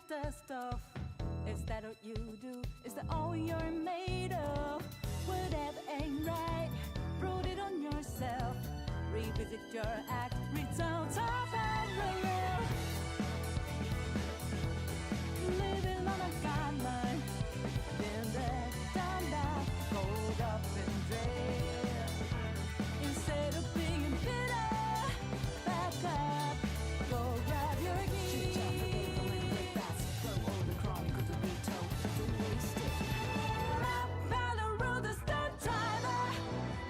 dust off. Is that what you do? Is that all you're made of? Whatever ain't right, wrote it on yourself. Revisit your act, return to parallel. Living on a guideline, been there, done that, rolled up and dread. Instead of being bitter, back up, go grab your keys. Go on the chronic of the retold, don't waste it. Up by the road, the start driver,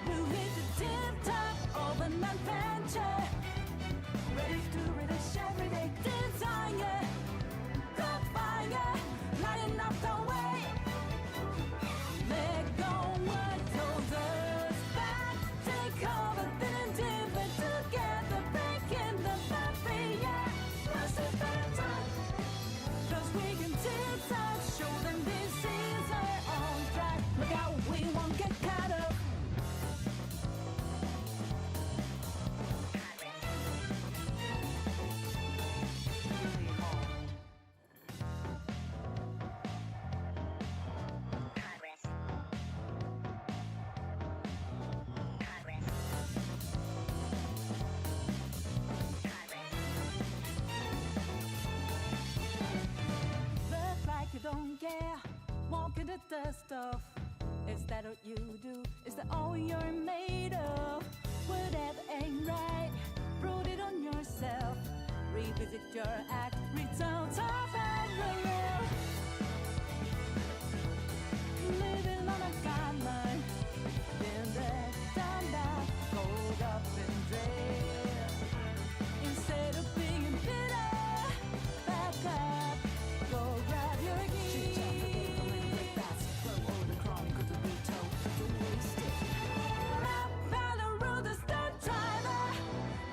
who hit the tip top of an adventure. Ready to read a everyday desire. Got fire, lighting up the way. Let go what holds us back. Take over, then and different together. Breaking the barrier. Must have been time. 'Cause we can zigzag, show them this is our own track. Look out, we won't get caught up. Look like you don't care, walking the dust off. Is that what you do? Is that all you're made of? Whatever ain't right, wrote it on yourself. Revisit your act, return to parallel. Living on a guideline, been there, done that, rolled up and dread. Instead of being bitter, back up, go grab your keys. Go on the chronic of the retold, don't waste it. Up by the road, the start driver,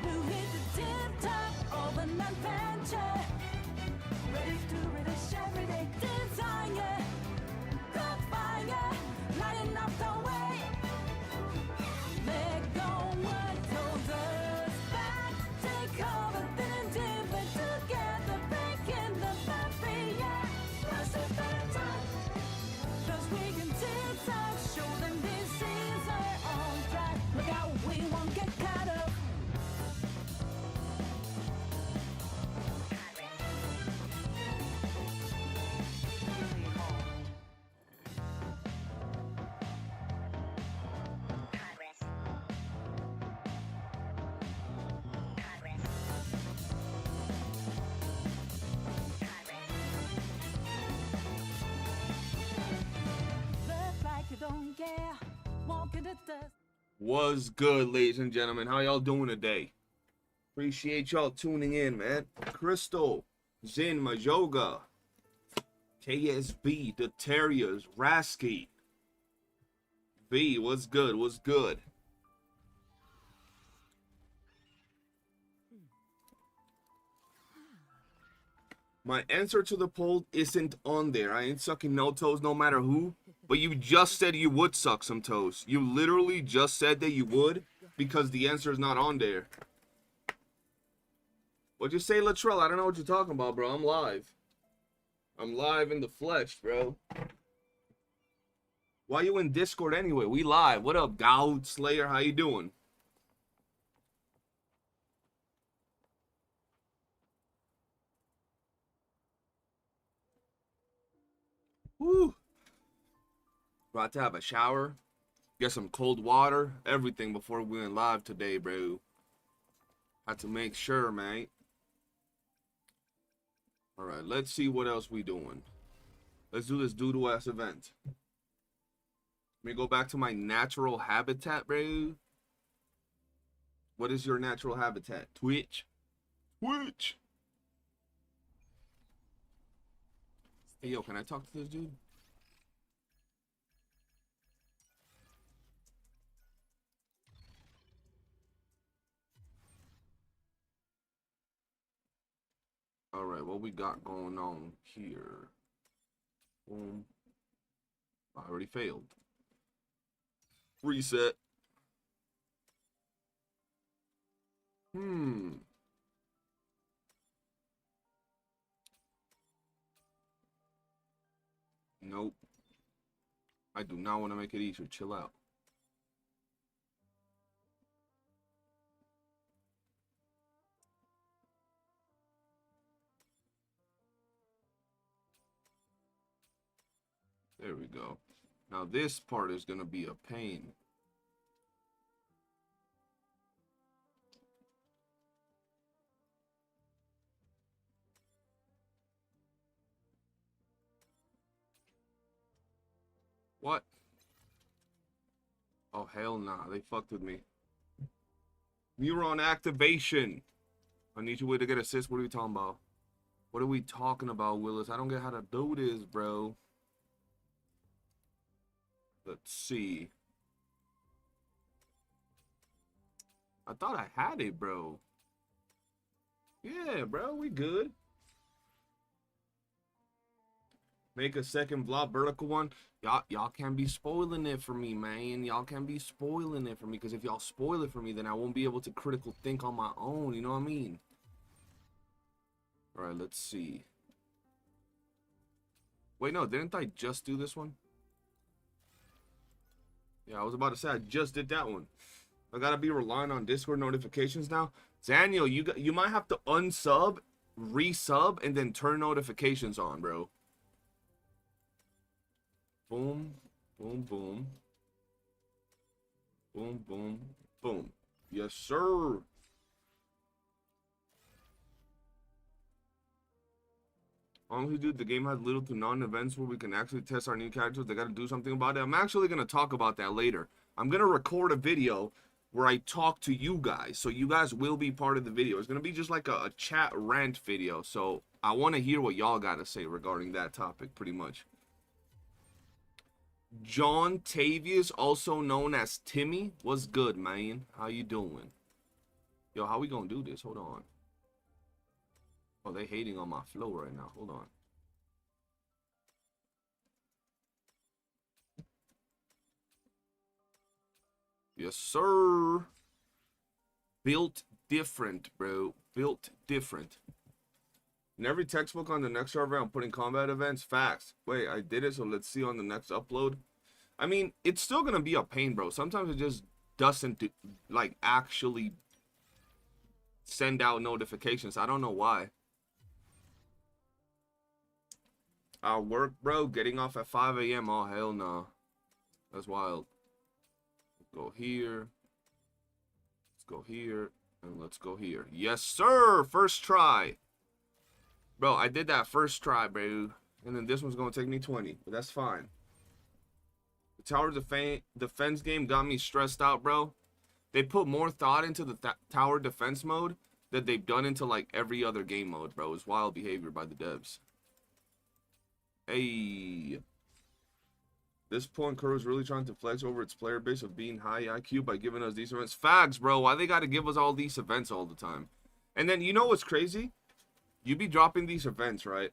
who hit the tip top of an adventure. Ready to read a everyday desire. Got fire, lighting up the way. Let go what holds us back. Take over, then and different together. Breaking the barrier. Must have been time. 'Cause we can zigzag, show them this is our own track. Look out, we won't get caught up. Look like you don't care, walking the dust. Was good, ladies and gentlemen. How y'all doing today? Appreciate y'all tuning in, man. Crystal, Zin, Majoga, KSB, The Terriers, Rasky, V, what's good? What's good? My answer to the poll isn't on there. I ain't sucking no toes no matter who. But you just said you would suck some toes. You literally just said that you would because the answer is not on there. What'd you say, Latrell? I don't know what you're talking about, bro. I'm live. I'm live in the flesh, bro. Why you in Discord anyway? We live. What up, Goud Slayer? How you doing? Woo. About to have a shower, get some cold water, everything before we went live today, bro. Had to make sure, mate. All right, let's see what else we doing. Let's do this doodle-ass event. Let me go back to my natural habitat, bro. What is your natural habitat? Twitch? Twitch! Hey, yo, can I talk to this dude? All right, what we got going on here? Boom. I already failed. Reset. Nope. I do not want to make it easier. Chill out. There we go. Now this part is going to be a pain. What? Oh, hell nah. They fucked with me. Neuron activation. I need you to get assist. What are we talking about? What are we talking about, Willis? I don't get how to do this, bro. Let's see. I thought I had it, bro. Yeah, bro. We good. Make a second vlog vertical one. Y'all can't be spoiling it for me, man. Y'all can't be spoiling it for me. Because if y'all spoil it for me, then I won't be able to critical think on my own. You know what I mean? Alright, let's see. Wait, no. Didn't I just do this one? Yeah, I was about to say I just did that one. I gotta be relying on Discord notifications now. Daniel, you might have to unsub, resub, and then turn notifications on, bro. Boom, boom, boom. Boom, boom, boom. Yes, sir. Honestly, dude, the game has little to none events where we can actually test our new characters. They gotta do something about it. I'm actually gonna talk about that later. I'm gonna record a video where I talk to you guys, so you guys will be part of the video. It's gonna be just like a chat rant video, so I want to hear what y'all gotta say regarding that topic, pretty much. John Tavius, also known as Timmy, what's good, man? How you doing? Yo, how we gonna do this? Hold on. Oh, they hating on my flow right now. Hold on. Yes, sir. Built different, bro. Built different. In every textbook on the next server, I'm putting combat events. Facts. Wait, I did it, so let's see on the next upload. I mean, it's still gonna be a pain, bro. Sometimes it just doesn't do, like, actually send out notifications. I don't know why. Work, bro. Getting off at 5 a.m. Oh, hell no. That's wild. Let's go here. Let's go here. And let's go here. Yes, sir. First try. Bro, I did that first try, bro. And then this one's going to take me 20. But that's fine. The tower defense game got me stressed out, bro. They put more thought into the tower defense mode than they've done into, like, every other game mode, bro. It's wild behavior by the devs. Hey, this point crew is really trying to flex over its player base of being high IQ by giving us these events. Fags, bro. Why they got to give us all these events all the time? And then, you know what's crazy? You be dropping these events, right?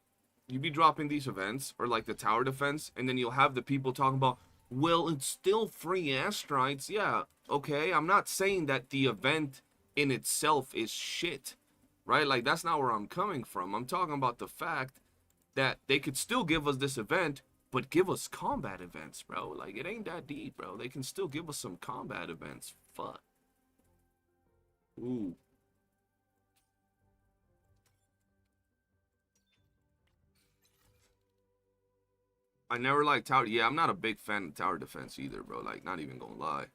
You be dropping these events, or like the tower defense, and then you'll have the people talking about, well, it's still free airstrikes. Yeah, okay. I'm not saying that the event in itself is shit, right? Like, that's not where I'm coming from. I'm talking about the fact that they could still give us this event, but give us combat events, bro. Like, it ain't that deep, bro. They can still give us some combat events. Fuck. Ooh. I never liked tower. Yeah, I'm not a big fan of tower defense either, bro. Like, not even gonna lie.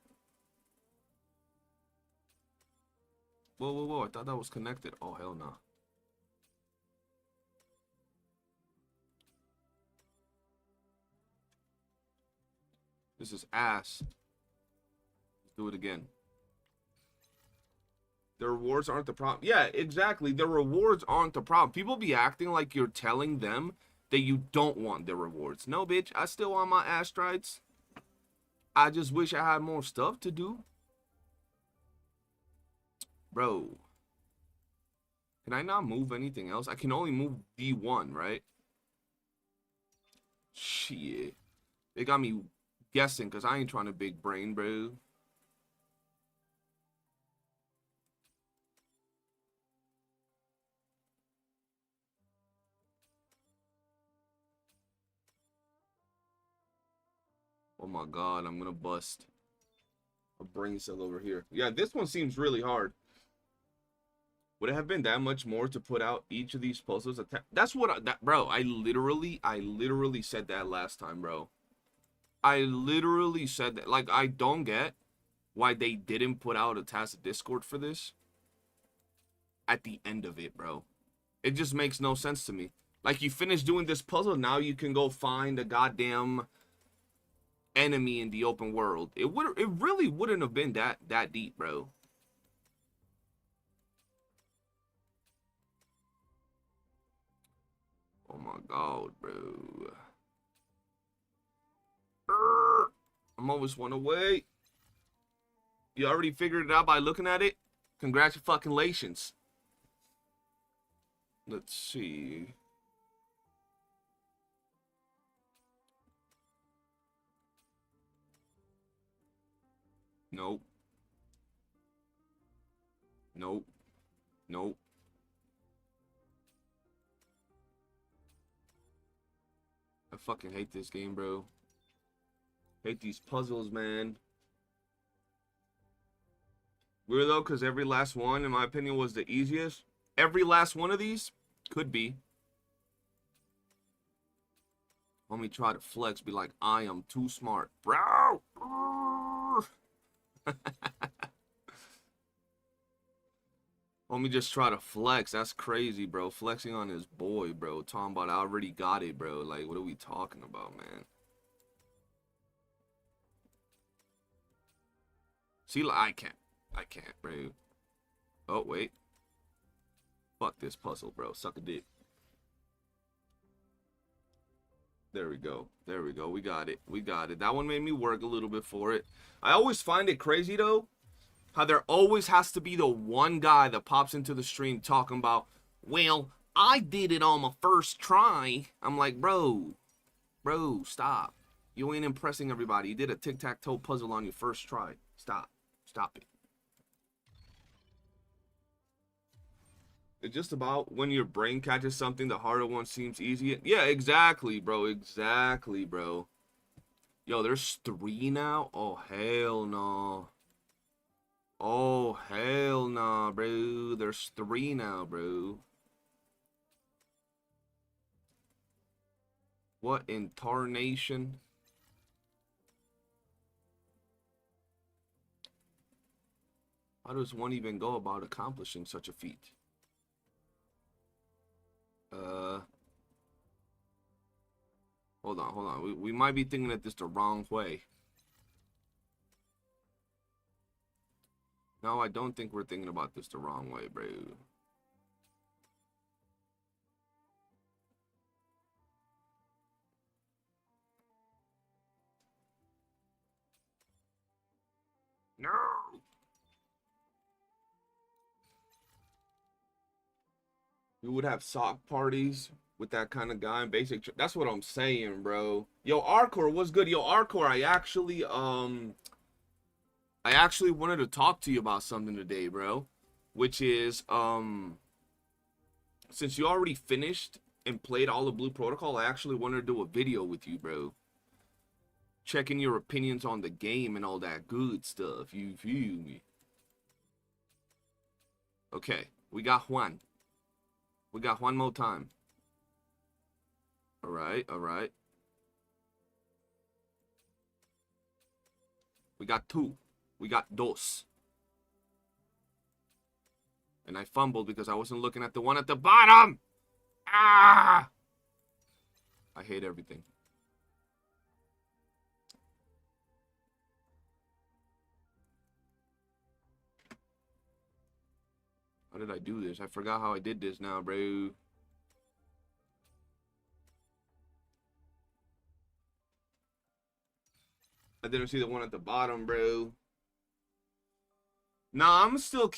Whoa, whoa, whoa. I thought that was connected. Oh, hell no. This is ass. Let's do it again. The rewards aren't the problem. Yeah, exactly. The rewards aren't the problem. People be acting like you're telling them that you don't want the rewards. No, bitch. I still want my asteroids. I just wish I had more stuff to do. Bro. Can I not move anything else? I can only move D1, right? Shit. They got me guessing because I ain't trying to big brain, bro. Oh my god, I'm gonna bust a brain cell over here. Yeah, this one seems really hard. Would it have been that much more to put out each of these puzzles? That's what bro. I literally said that last time, bro. I literally said that. Like, I don't get why they didn't put out a Tacit Discord for this at the end of it, bro. It just makes no sense to me. Like, you finish doing this puzzle, now you can go find a goddamn enemy in the open world. It really wouldn't have been that deep, bro. Oh my god, bro. I'm always one away. You already figured it out by looking at it? Congratulations. Let's see. Nope. Nope. Nope. I fucking hate this game, bro. Hate these puzzles, man. Weird though, because every last one, in my opinion, was the easiest. Every last one of these could be. Homie try to flex, be like, I am too smart. Bro! Homie just try to flex. That's crazy, bro. Flexing on his boy, bro. Talking about I already got it, bro. Like, what are we talking about, man? See, I can't, bro. Oh, wait. Fuck this puzzle, bro. Suck a dick. There we go. There we go. We got it. We got it. That one made me work a little bit for it. I always find it crazy, though, how there always has to be the one guy that pops into the stream talking about, well, I did it on my first try. I'm like, bro, stop. You ain't impressing everybody. You did a tic-tac-toe puzzle on your first try. Stop. Stop it. It's just about when your brain catches something, the harder one seems easy. Yeah, exactly, bro. Exactly, bro. Yo, there's 3 now? Oh, hell no. Oh, hell no, bro. There's 3 now, bro. What in tarnation? How does one even go about accomplishing such a feat? Hold on. We might be thinking of this the wrong way. No, I don't think we're thinking about this the wrong way, bro. No! We would have sock parties with that kind of guy in basic. That's what I'm saying, bro. Yo, Arcor, what's good? Yo, Arcor, I actually wanted to talk to you about something today, bro. Which is, since you already finished and played all of Blue Protocol, I actually wanted to do a video with you, bro. Checking your opinions on the game and all that good stuff. You feel me? Okay, we got Juan. We got one more time. All right. We got 2. We got dos. And I fumbled because I wasn't looking at the one at the bottom. Ah! I hate everything. How did I do this? I forgot how I did this now, bro. I didn't see the one at the bottom, bro. Nah, I'ma still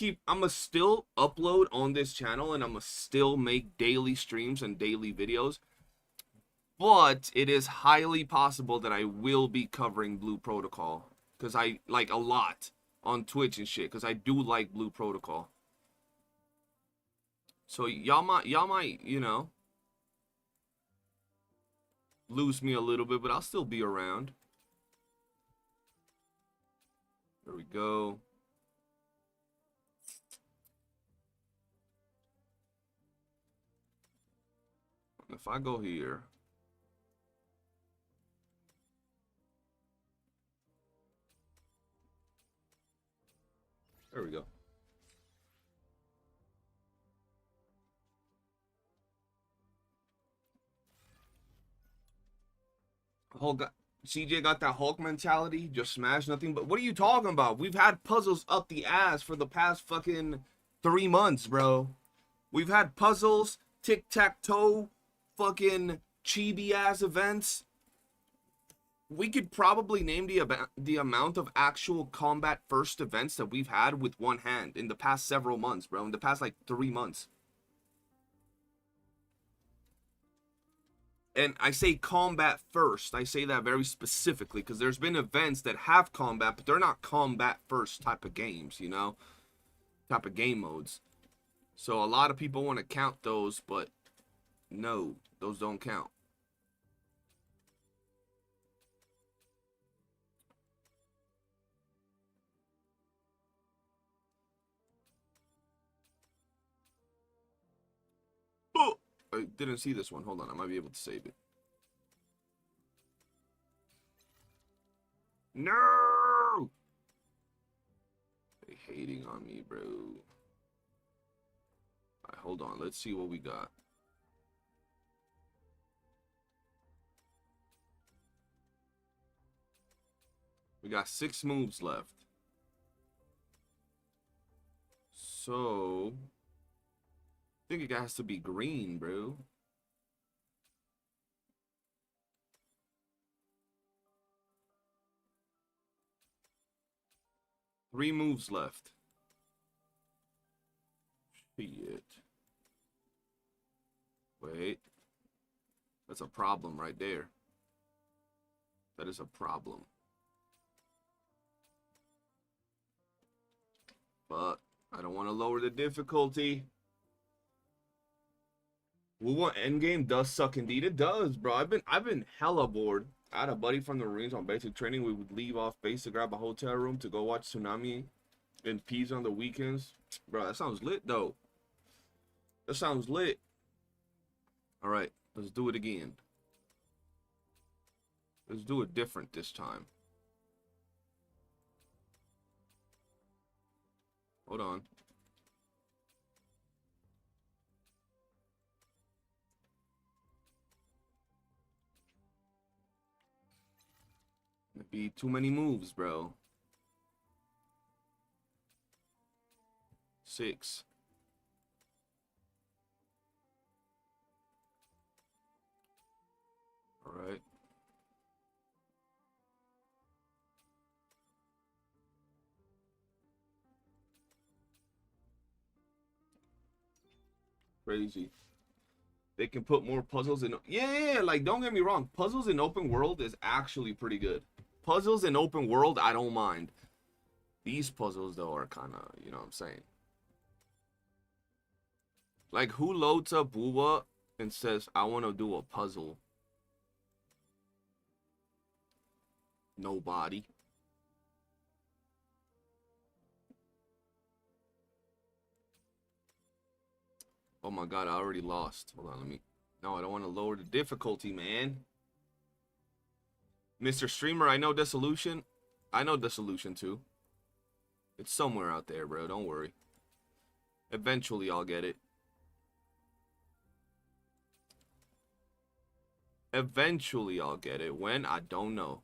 upload on this channel, and I'ma still make daily streams and daily videos. But it is highly possible that I will be covering Blue Protocol, because I like a lot on Twitch and shit, because I do like Blue Protocol. So y'all might, you know, lose me a little bit, but I'll still be around. There we go. If I go here, there we go. Hulk, CJ got that Hulk mentality, just smash nothing. But what are you talking about? We've had puzzles up the ass for the past fucking 3 months, bro. We've had puzzles, tic-tac-toe, fucking chibi ass events. We could probably name the amount of actual combat first events that we've had with one hand in the past several months, bro. In the past like 3 months. And I say combat first. I say that very specifically because there's been events that have combat, but they're not combat first type of games, you know? Type of game modes. So a lot of people want to count those, but no, those don't count. Oh, I didn't see this one. Hold on, I might be able to save it. No! They hating on me, bro. Alright, hold on. Let's see what we got. We got 6 moves left. So, I think it has to be green, bro. Three moves left. Shit. Wait. That's a problem right there. That is a problem. But I don't want to lower the difficulty. WOOOO Endgame does suck indeed. It does, bro. I've been hella bored. I had a buddy from the Marines on basic training. We would leave off base to grab a hotel room to go watch Tsunami and P's on the weekends. Bro, that sounds lit though. That sounds lit. All right, let's do it again. Let's do it different this time. Hold on. It'd be too many moves, bro. 6. All right. Crazy. They can put more puzzles in. Yeah, like don't get me wrong. Puzzles in open world is actually pretty good. Puzzles in open world, I don't mind. These puzzles though are kind of, you know what I'm saying? Like who loads up WOOOO and says, I want to do a puzzle? Nobody. Oh my god, I already lost. Hold on, let me... No, I don't want to lower the difficulty, man. Mr. Streamer, I know Dissolution. I know Dissolution too. It's somewhere out there, bro. Don't worry. Eventually, I'll get it. Eventually, I'll get it. When? I don't know.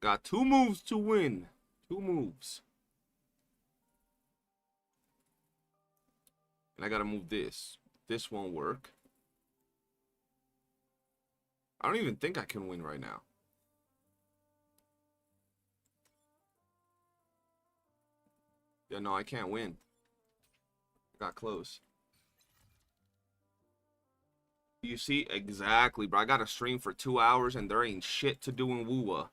Got 2 moves to win. 2 moves. And I gotta move this. This won't work. I don't even think I can win right now. Yeah, no, I can't win. I got close. You see? Exactly, bro. I got to stream for 2 hours and there ain't shit to do in WOOOO.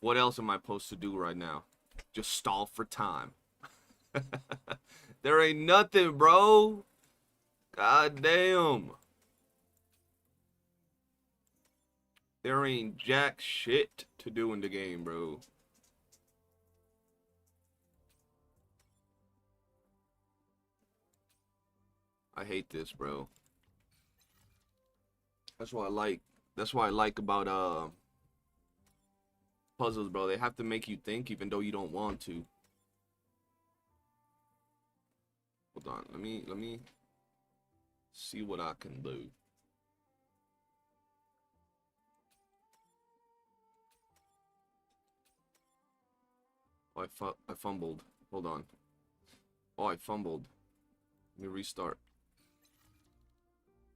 What else am I supposed to do right now? Just stall for time. There ain't nothing, bro. God damn. There ain't jack shit to do in the game, bro. I hate this, bro. That's what I like. That's what I like about puzzles, bro. They have to make you think even though you don't want to. Hold on. Let me see what I can do. Oh, I fumbled. Hold on. Oh, I fumbled. Let me restart.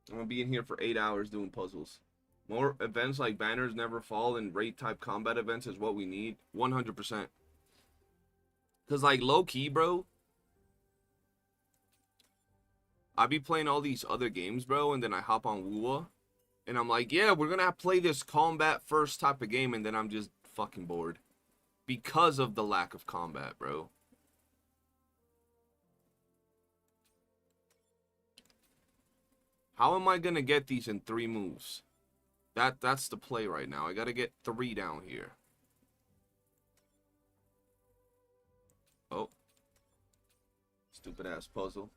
I'm gonna be in here for 8 hours doing puzzles. More events like banners never fall and raid type combat events is what we need. 100%. Cause like low key, bro, I be playing all these other games, bro, and then I hop on WOOOO, and I'm like, yeah, we're gonna play this combat first type of game, and then I'm just fucking bored because of the lack of combat, bro. How am I gonna get these in 3 moves? That's the play right now. I gotta get 3 down here. Oh. Stupid ass puzzle.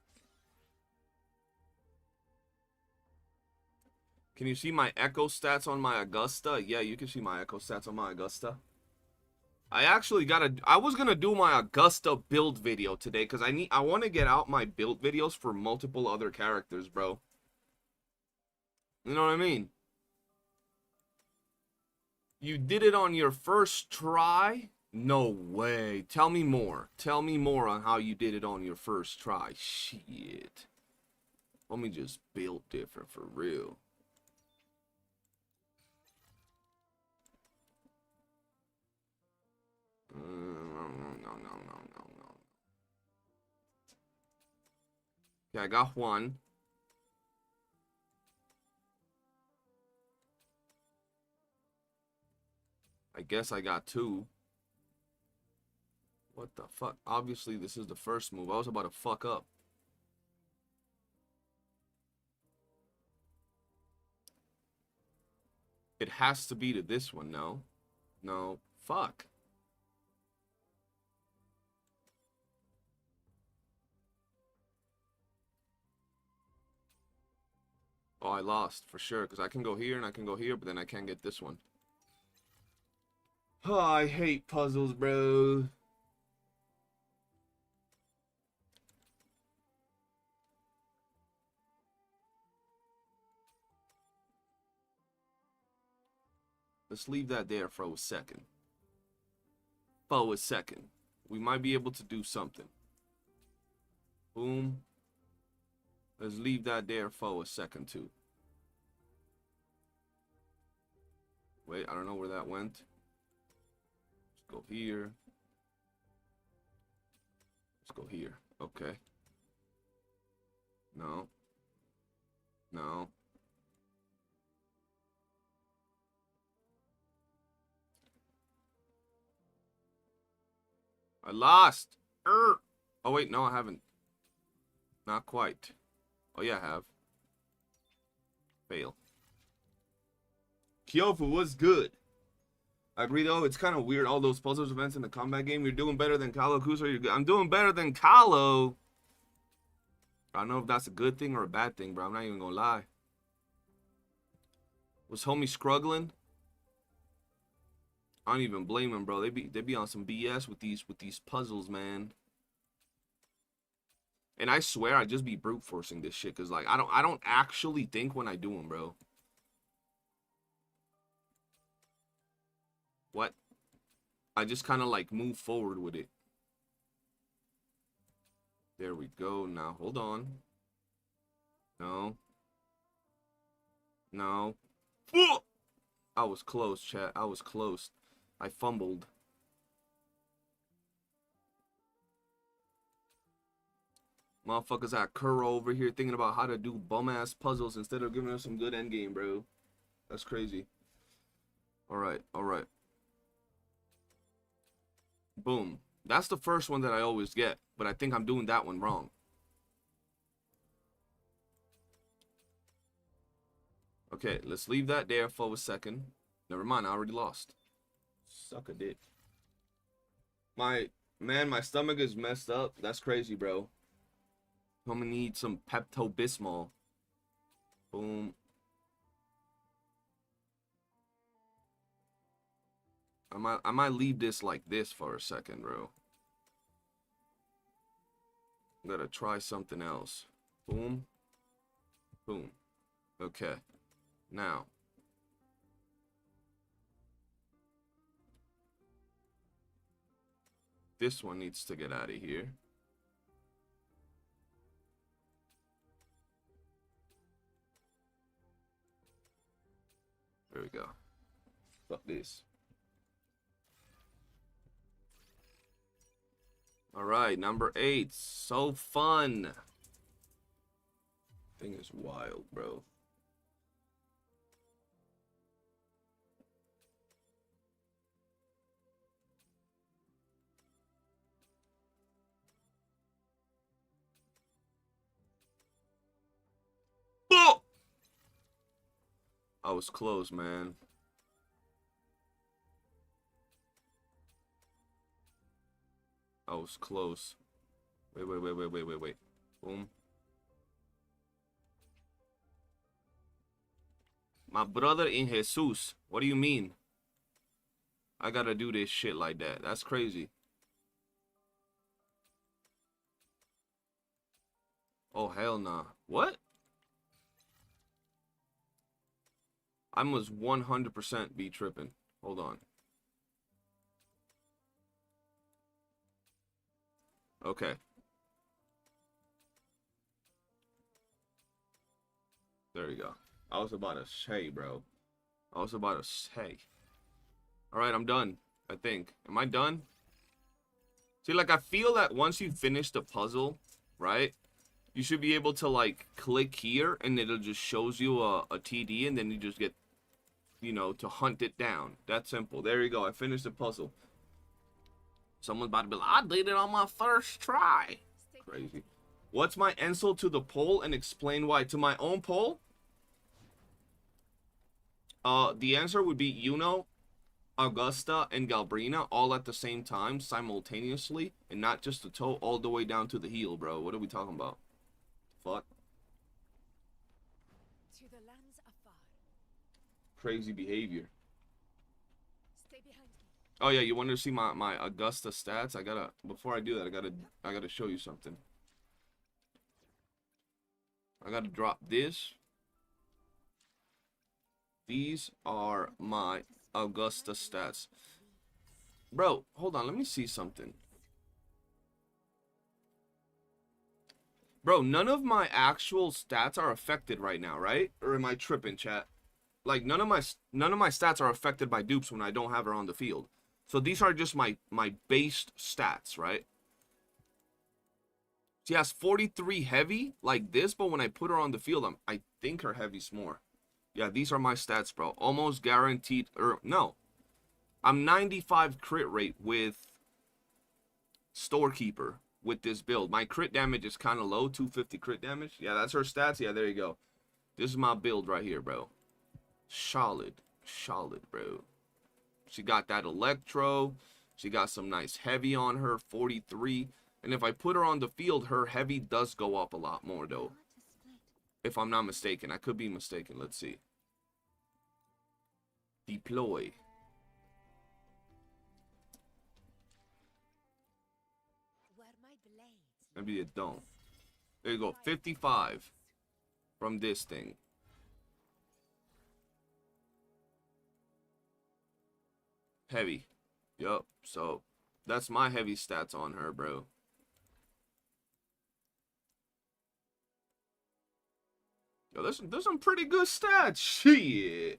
Can you see my echo stats on my Augusta? Yeah, you can see my echo stats on my Augusta. I was gonna do my Augusta build video today because I want to get out my build videos for multiple other characters, bro. You know what I mean? You did it on your first try? No way. Tell me more. Tell me more on how you did it on your first try. Shit. Let me just build different for real. No. Okay, I got 1. I guess I got 2. What the fuck? Obviously, this is the first move. I was about to fuck up. It has to be to this one, no? No. Fuck. Oh, I lost for sure, because I can go here and I can go here, but then I can't get this one. Oh, I hate puzzles, bro. Let's leave that there for a second. For a second. We might be able to do something. Boom. Let's leave that there for a second, too. Wait, I don't know where that went. Let's go here. Let's go here. Okay. No. No. I lost. Oh, wait. No, I haven't. Not quite. Oh, yeah, I have. Fail. Kyofu was good. I agree, though. It's kind of weird, all those puzzles events in the combat game. You're doing better than Kalo Kuso. I'm doing better than Kalo. I don't know if that's a good thing or a bad thing, bro. I'm not even gonna lie. Was homie struggling? I don't even blame him, bro. They be on some BS with these puzzles, man. And I swear I just be brute forcing this shit, cause like I don't actually think when I do them, bro. What? I just kind of like move forward with it. There we go. Now hold on. No. No. I was close, chat. I was close. I fumbled. Motherfuckers at Kuro over here thinking about how to do bum-ass puzzles instead of giving us some good endgame, bro. That's crazy. Alright, alright. Boom. That's the first one that I always get, but I think I'm doing that one wrong. Okay, let's leave that there for a second. Never mind, I already lost. Suck a dick. My stomach is messed up. That's crazy, bro. I'm gonna need some Pepto-Bismol. Boom. I might leave this like this for a second, bro. I'm gonna try something else. Boom. Boom. Okay. Now. This one needs to get out of here. There we go. Fuck this. Alright, number 8. So fun. Thing is wild, bro. Oh! I was close, man. I was close. Wait. Boom. My brother in Jesus. What do you mean? I gotta do this shit like that. That's crazy. Oh, hell nah. What? I must 100% be tripping. Hold on. Okay. There you go. I was about to say, bro. I was about to say. Alright, I'm done. I think. Am I done? See, like, I feel that once you finish the puzzle, right? You should be able to, like, click here, and it'll just shows you a TD, and then you just get, you know, to hunt it down. That simple. There you go. I finished the puzzle. Someone's about to be like, I did it on my first try. Crazy. What's my answer to the poll, and explain why? To my own poll? The answer would be YOOOO, Augusta, and Galbrina all at the same time, simultaneously, and not just the toe all the way down to the heel, bro. What are we talking about? Fuck. To the lands afar. Crazy behavior. Stay behind me. Oh yeah, you want to see my Augusta stats? I gotta, before I do that, I gotta show you something. I gotta drop this. These are my Augusta stats. Bro, hold on, let me see something. Bro, none of my actual stats are affected right now, right? Or am I tripping, chat? Like, none of my stats are affected by dupes when I don't have her on the field. So these are just my based stats, right? She has 43 heavy like this, but when I put her on the field, I think her heavy's more. Yeah, these are my stats, bro. Almost guaranteed, or no. I'm 95 crit rate with Storekeeper with this build. My crit damage is kind of low, 250 crit damage. Yeah, that's her stats. Yeah, there you go. This is my build right here, bro. Solid, bro. She got that electro. She got some nice heavy on her, 43. And if I put her on the field, her heavy does go up a lot more, though. If I'm not mistaken. I could be mistaken. Let's see. Deploy. Maybe it don't. There you go. 55 from this thing. Heavy. Yup. So that's my heavy stats on her, bro. Yo, there's some pretty good stats. Shit.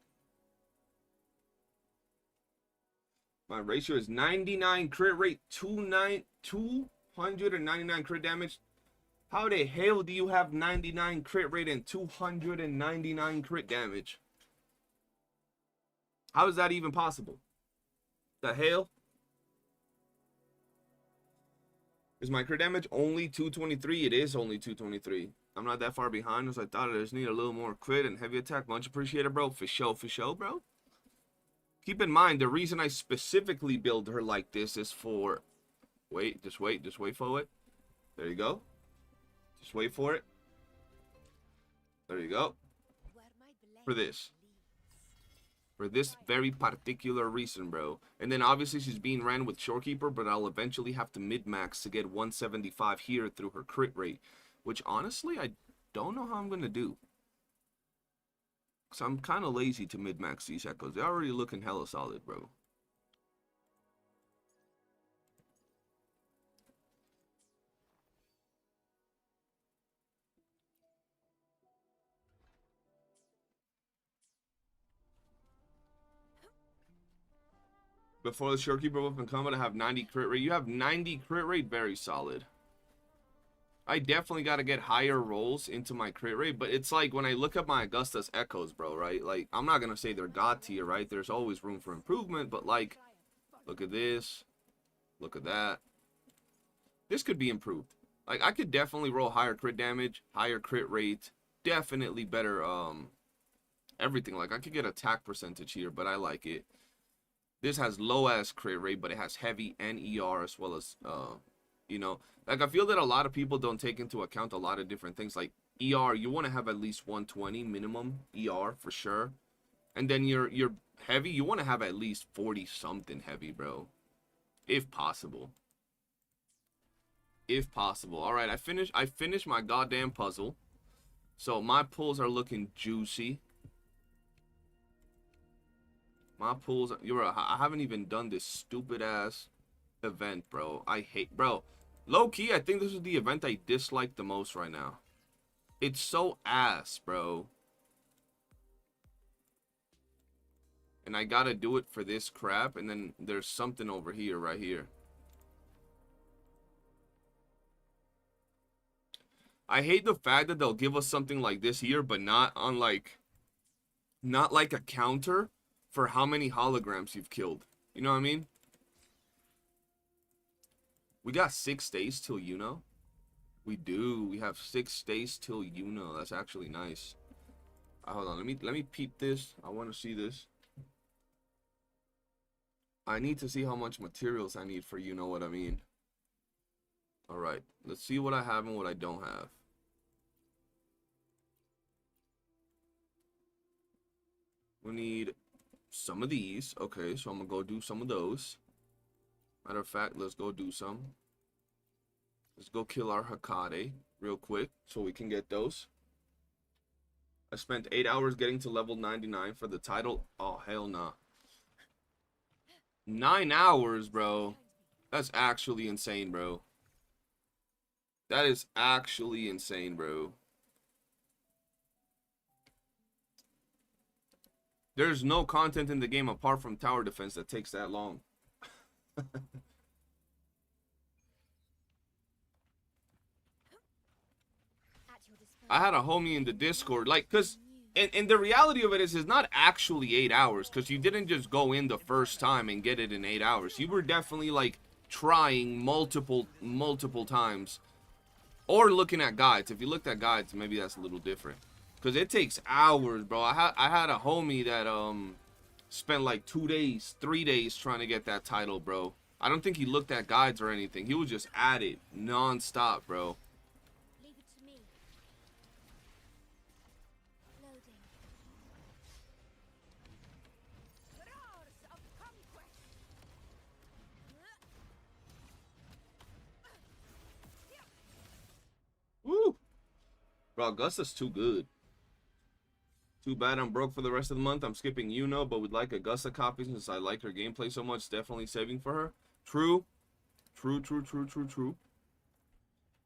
My ratio is 99 crit rate, 299 crit damage. How the hell do you have 99 crit rate and 299 crit damage? How is that even possible? The hell? Is my crit damage only 223? It is only 223. I'm not that far behind as I thought. I just need a little more crit and heavy attack. Much appreciated, bro. For show, bro. Keep in mind, the reason I specifically build her like this is for... Wait, just wait for it. There you go. Just wait for it. There you go. For this. For this very particular reason, bro. And then obviously she's being ran with Shorekeeper, but I'll eventually have to mid-max to get 175 here through her crit rate. Which honestly, I don't know how I'm going to do. Because I'm kind of lazy to mid-max these echoes. They're already looking hella solid, bro. Before the Shorekeeper buff in combat, I have 90 crit rate. You have 90 crit rate, very solid. I definitely got to get higher rolls into my crit rate, but it's like when I look at my Augusta's echoes, bro, right? Like, I'm not going to say they're god tier, right? There's always room for improvement, but like, look at this. Look at that. This could be improved. Like, I could definitely roll higher crit damage, higher crit rate, definitely better, everything. Like, I could get attack percentage here, but I like it. This has low ass crit rate, but it has heavy and ER as well as, you know, like I feel that a lot of people don't take into account a lot of different things. Like ER, you want to have at least 120 minimum ER for sure, and then your heavy, you want to have at least 40 something heavy, bro, if possible. If possible. All right, I finished my goddamn puzzle, so my pulls are looking juicy. My pulls, I haven't even done this stupid ass event, bro. I hate, bro. Low key, I think this is the event I dislike the most right now. It's so ass, bro. And I gotta do it for this crap, and then there's something over here, right here. I hate the fact that they'll give us something like this here, but not on like, not like a counter for how many holograms you've killed. You know what I mean? We got 6 days till YOOOO. We do. We have 6 days till YOOOO. That's actually nice. Hold on. Let me peep this. I want to see this. I need to see how much materials I need for, you know what I mean. All right. Let's see what I have and what I don't have. We need some of these. Okay, so I'm gonna go do some of those. Matter of fact, let's go do some. Let's go kill our Hecate real quick so we can get those. I spent 8 hours getting to level 99 for the title. Oh, hell nah. 9 hours, bro. That's actually insane, bro. That is actually insane, bro. There's no content in the game apart from tower defense that takes that long. I had a homie in the Discord, like, cause, and the reality of it is it's not actually 8 hours, cause you didn't just go in the first time and get it in 8 hours. You were definitely like trying multiple times, or looking at guides. If you looked at guides, maybe that's a little different, cause it takes hours, bro. I had a homie that spent like 2 days, 3 days trying to get that title, bro. I don't think he looked at guides or anything. He was just at it non-stop, bro. Woo! Bro, Augusta's too good. Too bad I'm broke for the rest of the month. I'm skipping YOOOO, but would like Augusta copies since I like her gameplay so much. Definitely saving for her. True. True.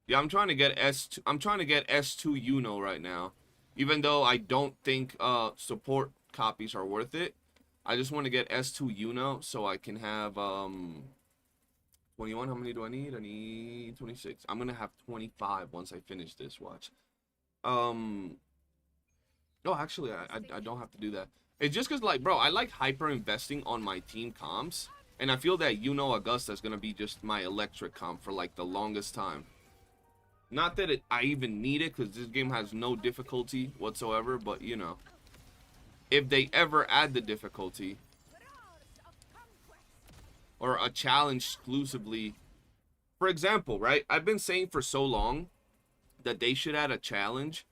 Yeah, I'm trying to get S2. I'm trying to get S2 YOOOO right now. Even though I don't think support copies are worth it. I just want to get S2 YOOOO so I can have 21. How many do I need? I need 26. I'm gonna have 25 once I finish this. Watch. No, actually, I don't have to do that. It's just because, like, bro, I like hyper investing on my team comms, And I feel that Augusta is going to be just my electric comp for like the longest time. Not that I even need it, because this game has no difficulty whatsoever, but you know, if they ever add the difficulty or a challenge exclusively, for example, right? I've been saying for so long that they should add a challenge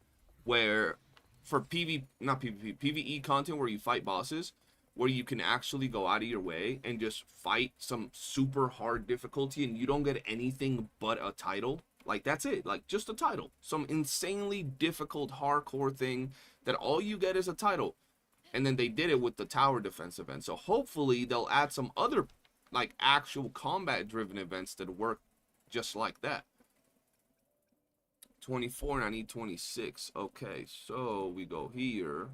where for PvE content where you fight bosses, where you can actually go out of your way and just fight some super hard difficulty and you don't get anything but a title. Like, that's it. Like, just a title. Some insanely difficult hardcore thing that all you get is a title. And then they did it with the tower defense event. So hopefully they'll add some other, like, actual combat driven events that work just like that. 24 and I need 26. Okay, so we go here.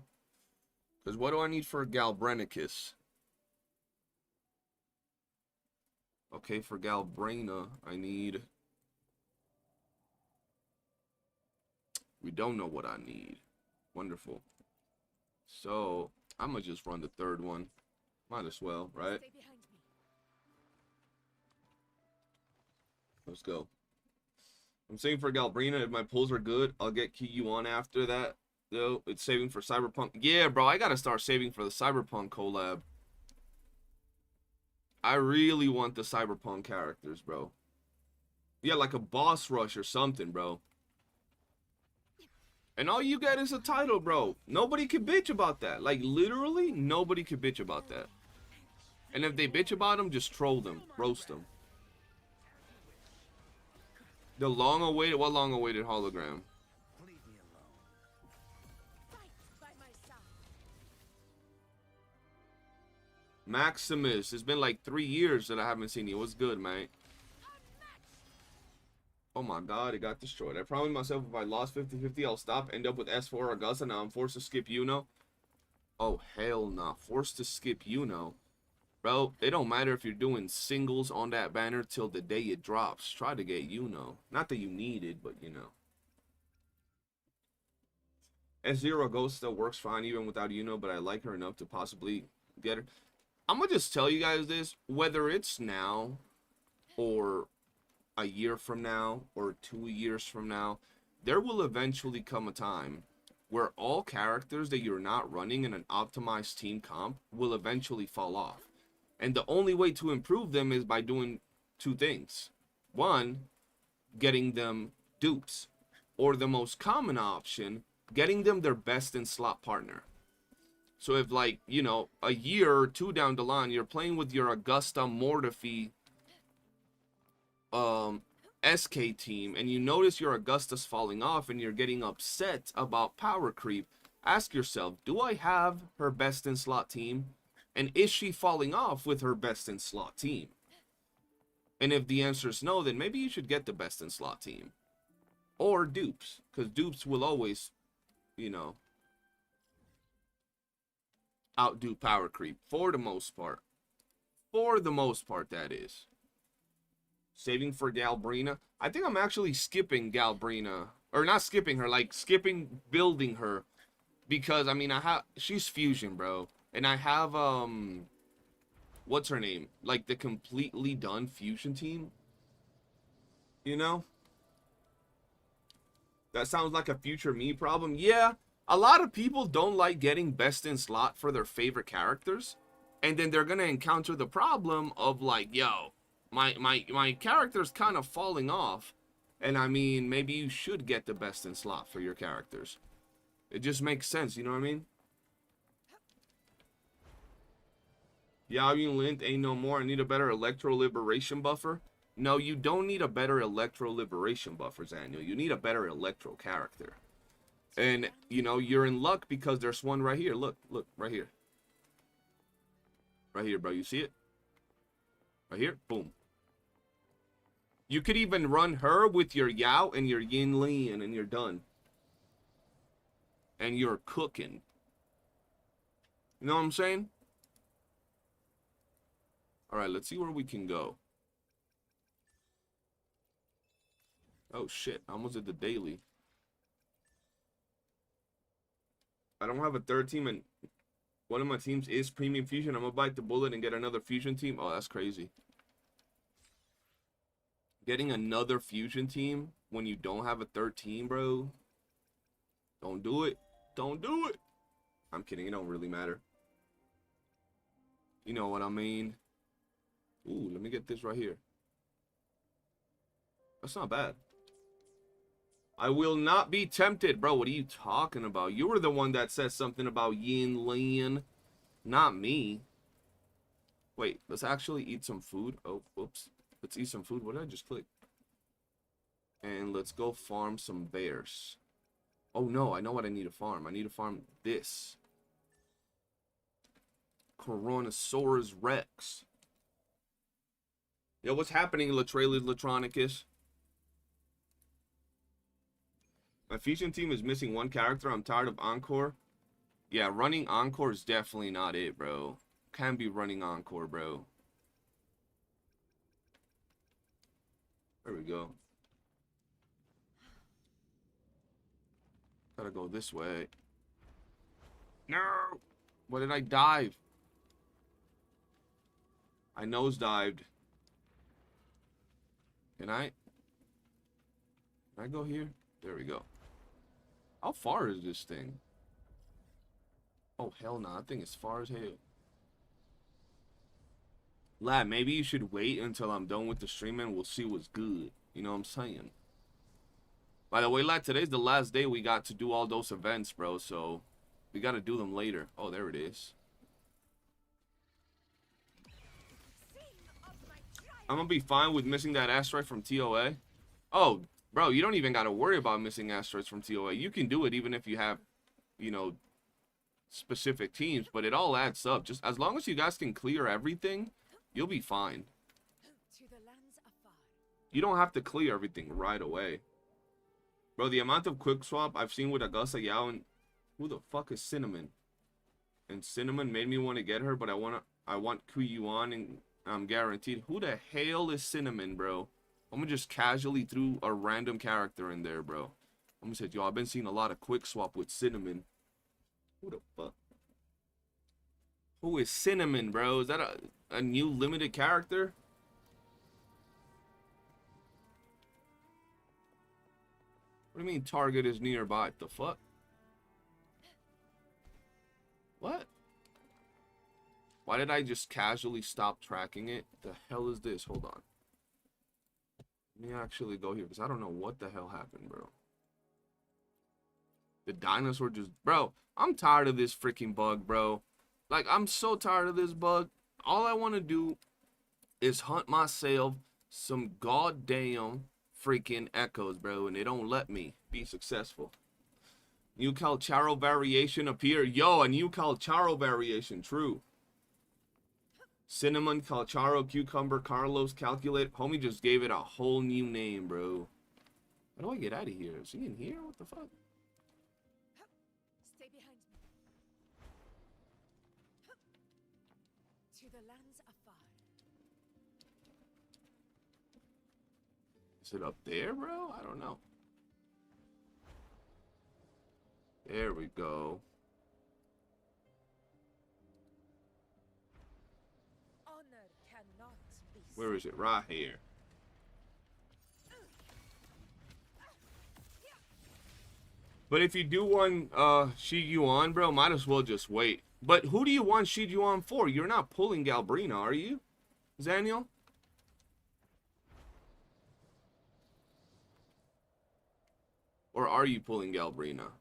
Because what do I need for Galbrenicus? Okay, for Galbrina, I need... We don't know what I need. Wonderful. So, I'm going to just run the third one. Might as well, right? Let's go. I'm saving for Galbrina. If my pulls are good, I'll get Kiyu on after that. Though it's saving for Cyberpunk. Yeah, bro, I gotta start saving for the Cyberpunk collab. I really want the Cyberpunk characters, bro. Yeah, like a boss rush or something, bro. And all you get is a title, bro. Nobody can bitch about that. Like, literally, nobody can bitch about that. And if they bitch about them, just troll them. Roast them. The long-awaited... What long-awaited hologram? Maximus. It's been like 3 years that I haven't seen you. What's good, man? Oh my god, it got destroyed. I promised myself if I lost 50-50, I'll stop, end up with S4 Augusta. Now I'm forced to skip YOOOO. Oh, hell nah. Forced to skip YOOOO. Bro, it don't matter if you're doing singles on that banner till the day it drops. Try to get YOOOO. Not that you need it, but you know. S0 Augusta works fine even without YOOOO, but I like her enough to possibly get her. I'm gonna just tell you guys this, whether it's now or a year from now or 2 years from now, there will eventually come a time where all characters that you're not running in an optimized team comp will eventually fall off. And the only way to improve them is by doing two things. One, getting them dupes. Or the most common option, getting them their best in slot partner. So if, like, you know, a year or two down the line, you're playing with your Augusta Mortefi SK team, and you notice your Augusta's falling off and you're getting upset about power creep, ask yourself, do I have her best in slot team? And is she falling off with her best in slot team? And if the answer is no, then maybe you should get the best in slot team. Or dupes, because dupes will always, you know, outdo power creep for the most part. For the most part, that is. Saving for Galbrina. I think I'm actually skipping Galbrina. Or not skipping her, like skipping building her. Because, I mean, she's fusion, bro. And I have, what's her name? Like the completely done fusion team. You know? That sounds like a future me problem. Yeah, a lot of people don't like getting best in slot for their favorite characters. And then they're going to encounter the problem of like, yo, my character's kind of falling off. And I mean, maybe you should get the best in slot for your characters. It just makes sense, you know what I mean? Yeah, I mean, Lint ain't no more. I need a better Electro Liberation buffer. No, you don't need a better Electro Liberation buffer, Zaniel. You need a better Electro character. And, you know, you're in luck because there's one right here. Look, right here. Right here, bro. You see it? Right here? Boom. You could even run her with your Yao and your Yin Lin, and you're done. And you're cooking. You know what I'm saying? Alright, let's see where we can go. Oh shit, I almost did the daily. I don't have a third team, and One of my teams is Premium Fusion. I'm gonna bite the bullet and get another Fusion team. Oh, that's crazy. Getting another Fusion team when you don't have a third team, bro. Don't do it. Don't do it. I'm kidding. It don't really matter. You know what I mean. Ooh, let me get this right here. That's not bad. I will not be tempted. Bro, what are you talking about? You were the one that said something about yin lin. Not me. Wait, let's actually eat some food. Oh, whoops. Let's eat some food. What did I just click? And let's go farm some bears. Oh, no. I know what I need to farm. I need to farm this. Coronosaurus Rex. Yo, what's happening, Latrailis Latronicus? My Fusion team is missing one character. I'm tired of Encore. Yeah, running Encore is definitely not it, bro. Can't be running Encore, bro. There we go. Gotta go this way. No! Why did I dive? I nosedived. Can I go here? There we go. How far is this thing? Oh, hell no. That thing is far as hell. Lad, maybe you should wait until I'm done with the stream and we'll see what's good. You know what I'm saying? By the way, lad, today's the last day we got to do all those events, bro. So, we got to do them later. Oh, there it is. I'm going to be fine with missing that asteroid from TOA. Oh, bro, you don't even got to worry about missing asteroids from TOA. You can do it even if you have, you know, specific teams. But it all adds up. Just as long as you guys can clear everything, you'll be fine. You don't have to clear everything right away. Bro, the amount of quick swap I've seen with Augusta Wuwa and... Who the fuck is Cinnamon? And Cinnamon made me want to get her, but I want Kuyuan and I'm guaranteed. Who the hell is Cinnamon, bro? I'm gonna just casually threw a random character in there, bro. I'm gonna say, yo, I've been seeing a lot of quick swap with Cinnamon. Who the fuck? Who is Cinnamon, bro? Is that a new limited character? What do you mean target is nearby? The fuck? What? Why did I just casually stop tracking it? The hell is this? Hold on. Let me actually go here because I don't know what the hell happened, bro. The dinosaur just... Bro, I'm tired of this freaking bug, bro. Like, I'm so tired of this bug. All I want to do is hunt myself some goddamn freaking echoes, bro. And they don't let me be successful. New Calcharo variation appear. Yo, a new Calcharo variation. True. Cinnamon, Calcharo, Cucumber, Carlos, Calculate. Homie just gave it a whole new name, bro. How do I get out of here? Is he in here? What the fuck? Stay behind me. To the lands afar. Is it up there, bro? I don't know. There we go. Honor cannot be. Where is it? Right here. But if you do want Shi Yuan, bro, might as well just wait. But who do you want Shi Yuan for? You're not pulling Galbrina, are you, Zaniel? Or are you pulling Galbrina?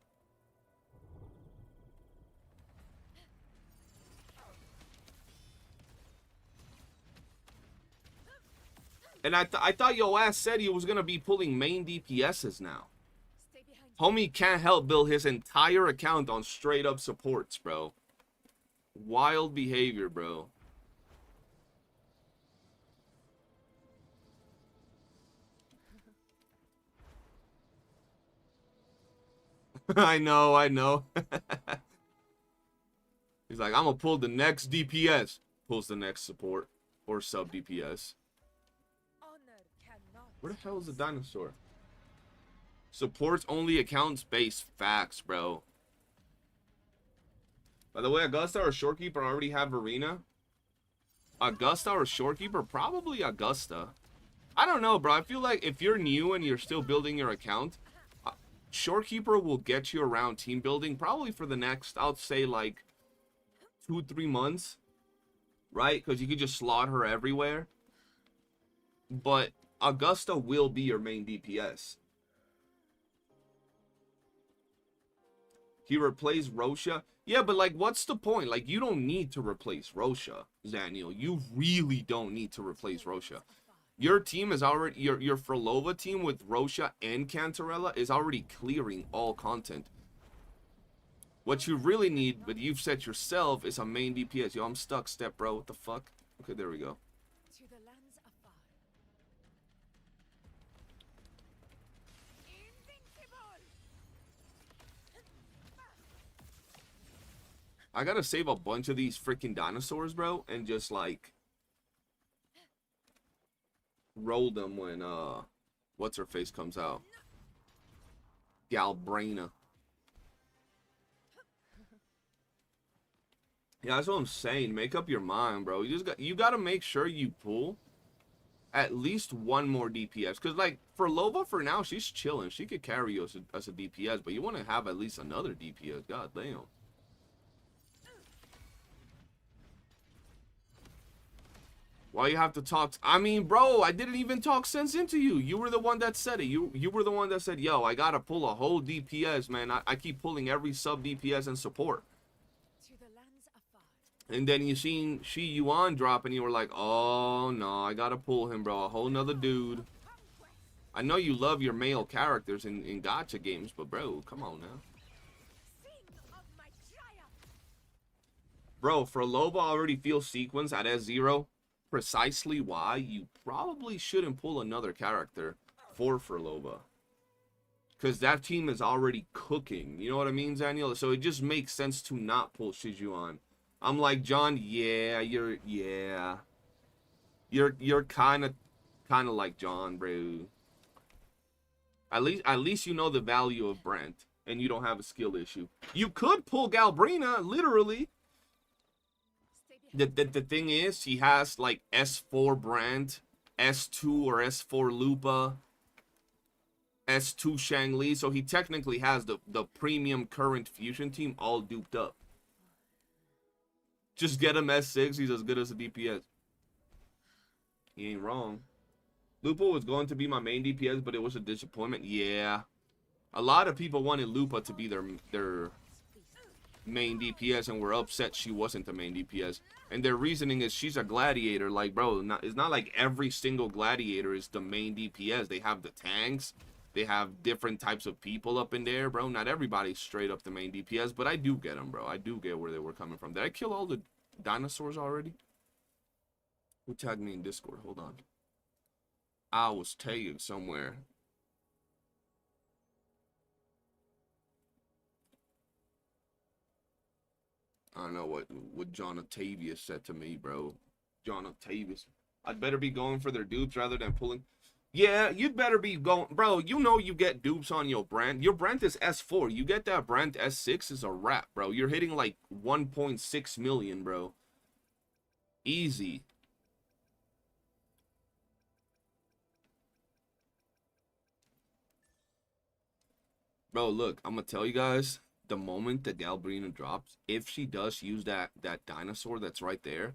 And I thought your ass said he was going to be pulling main DPSs now. Homie can't help build his entire account on straight up supports, bro. Wild behavior, bro. I know, I know. He's like, I'm going to pull the next DPS. Pulls the next support or sub DPS. Where the hell is the dinosaur? Supports only accounts based. Facts, bro. By the way, Augusta or Shorekeeper already have Arena. Augusta or Shorekeeper? Probably Augusta. I don't know, bro. I feel like if you're new and you're still building your account, Shorekeeper will get you around team building probably for the next, I'll say, like 2-3 months, right? Because you could just slot her everywhere. But Augusta will be your main DPS. He replaced Rosha. Yeah, but like, what's the point? Like, you don't need to replace Rosha, Zaniel. You really don't need to replace Rosha. Your team is already, your Frolova team with Rosha and Cantarella is already clearing all content. What you really need, but you've said yourself, is a main DPS. Yo, I'm stuck, step bro. What the fuck? Okay, there we go. To the lands afar. Invincible! I gotta save a bunch of these freaking dinosaurs, bro, and just like roll them when what's her face comes out. Galbraina. Yeah, that's what I'm saying. Make up your mind, bro. You gotta make sure you pull at least one more DPS. Cause like for Lova for now, she's chilling. She could carry you as a DPS, but you wanna have at least another DPS. God damn. Why you have to talk? I mean, bro, I didn't even talk sense into you. You were the one that said it. You were the one that said, yo, I gotta pull a whole DPS, man. I keep pulling every sub DPS and support. To the lands afar. And then you seen Yuan drop and you were like, oh no, I gotta pull him, bro. A whole nother dude. I know you love your male characters in gacha games, but bro, come on now. Sing of my triumph. Bro, for Loba already feels sequence at S0. Precisely why you probably shouldn't pull another character for Loba. Because that team is already cooking. You know what I mean, Daniel? So it just makes sense to not pull Shijuan. I'm like, John, yeah, you're kind of like John, bro. At least you know the value of Brent and you don't have a skill issue. You could pull Galbrina, literally. The thing is, she has like S4 Brand, S2 or S4 Lupa, S2 Shangli, so he technically has the premium current fusion team all duped up. Just get him S6, he's as good as a DPS. He ain't wrong. Lupa was going to be my main DPS, but it was a disappointment. Yeah. A lot of people wanted Lupa to be their main DPS and were upset she wasn't the main DPS. And their reasoning is she's a gladiator. Like, bro, it's not like every single gladiator is the main DPS. They have the tanks. They have different types of people up in there, bro. Not everybody's straight up the main DPS, but I do get them, bro. I do get where they were coming from. Did I kill all the dinosaurs already? Who tagged me in Discord? Hold on. I was tagged somewhere. I don't know what John Octavius said to me, bro. John Octavius. I'd better be going for their dupes rather than pulling. Yeah, you'd better be going. Bro, you know you get dupes on your Brent. Your Brent is S4. You get that Brent S6 is a wrap, bro. You're hitting like 1.6 million, bro. Easy. Bro, look, I'm going to tell you guys. The moment the Galbrina drops, if she does use that dinosaur that's right there,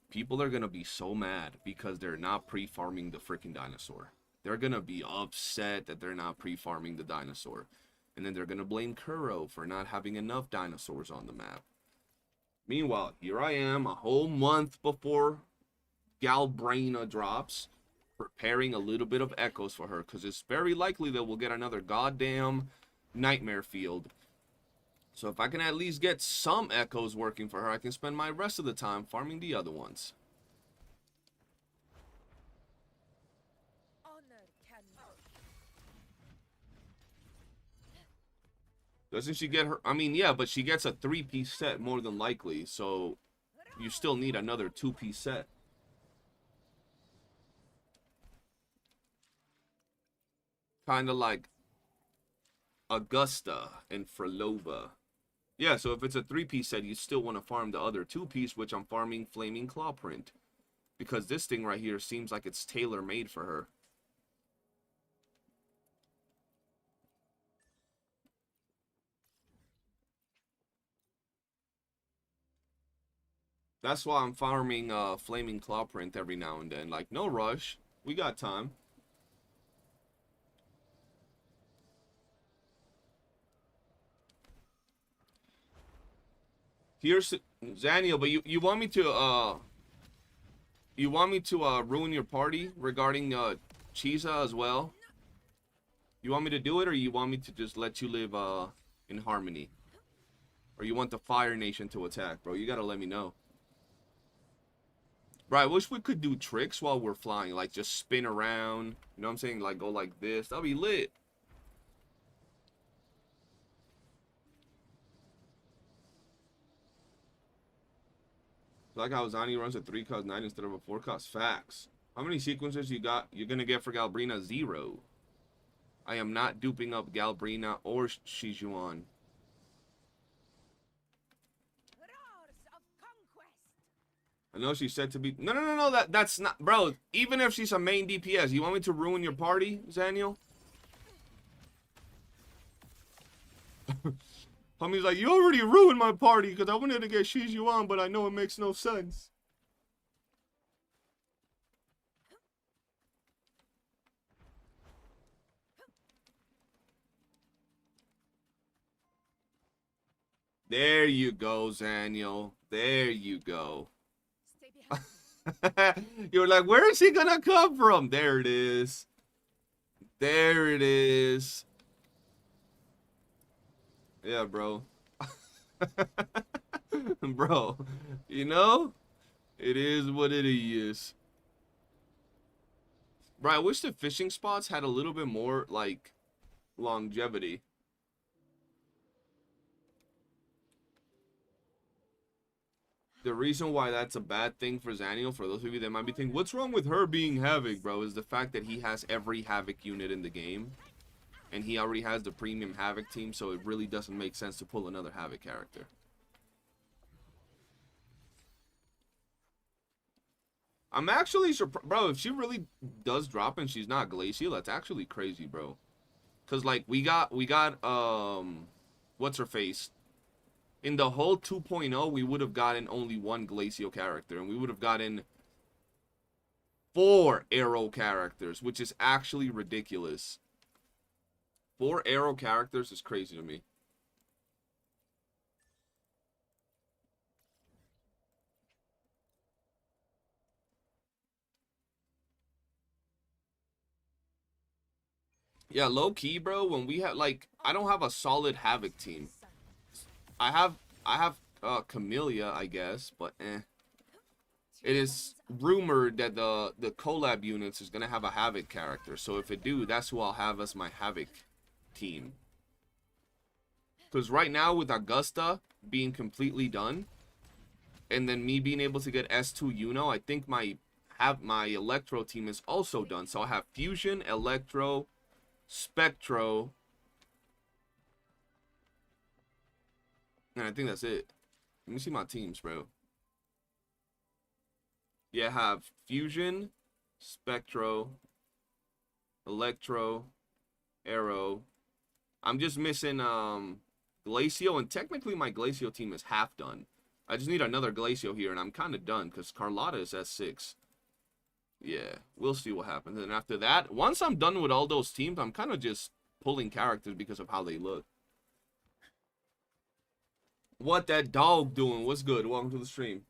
people are going to be so mad because they're not pre-farming the freaking dinosaur. They're going to be upset that they're not pre-farming the dinosaur. And then they're going to blame Kuro for not having enough dinosaurs on the map. Meanwhile, here I am a whole month before Galbrina drops, preparing a little bit of echoes for her because it's very likely that we'll get another goddamn nightmare field. So if I can at least get some echoes working for her, I can spend my rest of the time farming the other ones. Honor cannot. Doesn't she get her? I mean, yeah, but she gets a 3-piece set more than likely, so you still need another 2-piece set. Kind of like Augusta and Frolova. Yeah, so if it's a 3-piece set, you still want to farm the other 2-piece, which I'm farming Flaming Claw Print. Because this thing right here seems like it's tailor-made for her. That's why I'm farming Flaming Claw Print every now and then. Like, no rush. We got time. Here's Zaniel, but you want me to ruin your party regarding Chiza as well? You want me to do it, or you want me to just let you live in harmony? Or you want the Fire Nation to attack, bro? You gotta let me know. Bro, I wish we could do tricks while we're flying, like just spin around. You know what I'm saying? Like go like this. That'll be lit. Like how Zani runs a 3-cost 9 instead of a 4-cost. Facts. How many sequences you got? You're gonna get for Galbrina? 0. I am not duping up Galbrina or Shijuan. Roars of conquest. I know she's said to be. No. That's not, bro. Even if she's a main DPS, you want me to ruin your party, Zaniel? Homie's like, you already ruined my party because I wanted to get Shijuan, but I know it makes no sense. There you go, Zaniel. There you go. Stay behind. You're like, where is he gonna come from? There it is. There it is. Yeah, bro. Bro, you know, it is what it is. Bro, I wish the fishing spots had a little bit more, like, longevity. The reason why that's a bad thing for Zaniel, for those of you that might be thinking, what's wrong with her being Havoc, bro, is the fact that he has every Havoc unit in the game. And he already has the premium Havoc team, so it really doesn't make sense to pull another Havoc character. I'm actually surprised, bro, if she really does drop and she's not Glacial, that's actually crazy, bro. Cause like we got what's her face? In the whole 2.0, we would have gotten only 1 Glacial character, and we would have gotten 4 Arrow characters, which is actually ridiculous. 4 Arrow characters is crazy to me. Yeah, low key, bro, when we have, like, I don't have a solid Havoc team. I have Camellia, I guess, but It is rumored that the collab units is gonna have a Havoc character. So if it do, that's who I'll have as my Havoc team. Because right now with Augusta being completely done, and then me being able to get S2 Uno, I think my Electro team is also done. So I have Fusion, Electro, Spectro, and I think that's it. Let me see my teams, bro. Yeah, I have Fusion, Spectro, Electro, Arrow. I'm just missing Glacial, and technically my Glacial team is half done. I just need another Glacial here, and I'm kind of done because Carlotta is S6. Yeah, we'll see what happens. And after that, once I'm done with all those teams, I'm kind of just pulling characters because of how they look. What that dog doing? What's good? Welcome to the stream.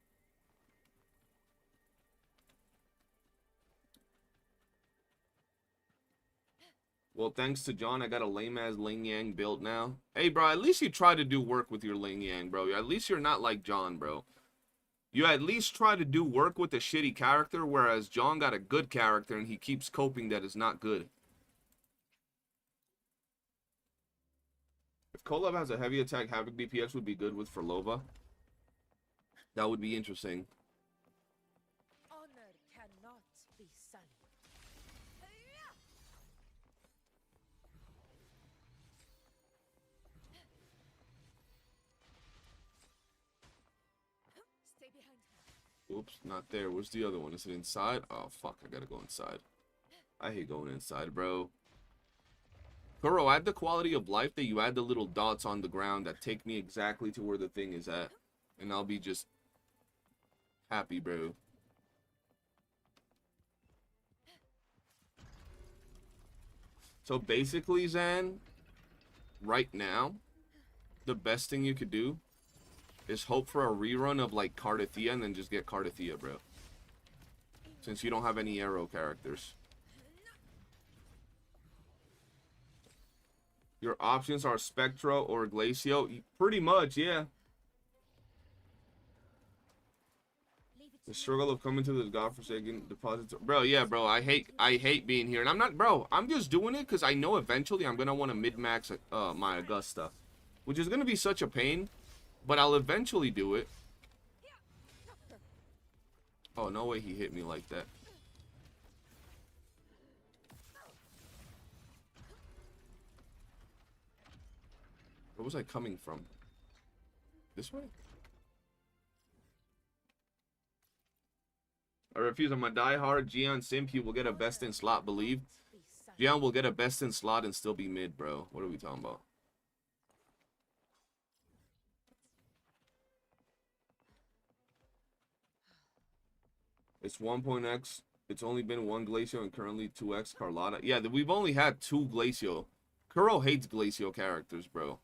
Well, thanks to John, I got a lame-ass Ling Yang build now. Hey, bro, at least you try to do work with your Ling Yang, bro. At least you're not like John, bro. You at least try to do work with a shitty character, whereas John got a good character and he keeps coping that it's not good. If Kolab has a heavy attack, Havoc DPS would be good with Forlova. That would be interesting. Honor cannot be sullied. Oops, not there. Where's the other one? Is it inside? Oh, fuck. I gotta go inside. I hate going inside, bro. Kuro, add the quality of life that you add the little dots on the ground that take me exactly to where the thing is at. And I'll be just happy, bro. So basically, Zan, right now, the best thing you could do is hope for a rerun of like Cardathia and then just get Cardathia, bro. Since you don't have any arrow characters. Your options are Spectro or Glacio. Pretty much, yeah. The struggle of coming to the godforsaken deposits. Bro, yeah, bro. I hate being here. And I'm not, bro. I'm just doing it because I know eventually I'm going to want to mid-max my Augusta. Which is going to be such a pain. But I'll eventually do it. Oh, no way he hit me like that. Where was I coming from? This way? I refuse. I'm a diehard Gian simp. He will get a best in slot, believe. Gian will get a best in slot and still be mid, bro. What are we talking about? It's 1.x. It's only been one Glacio and currently 2x Carlotta. Yeah, we've only had 2 Glacio. Kuro hates Glacio characters, bro.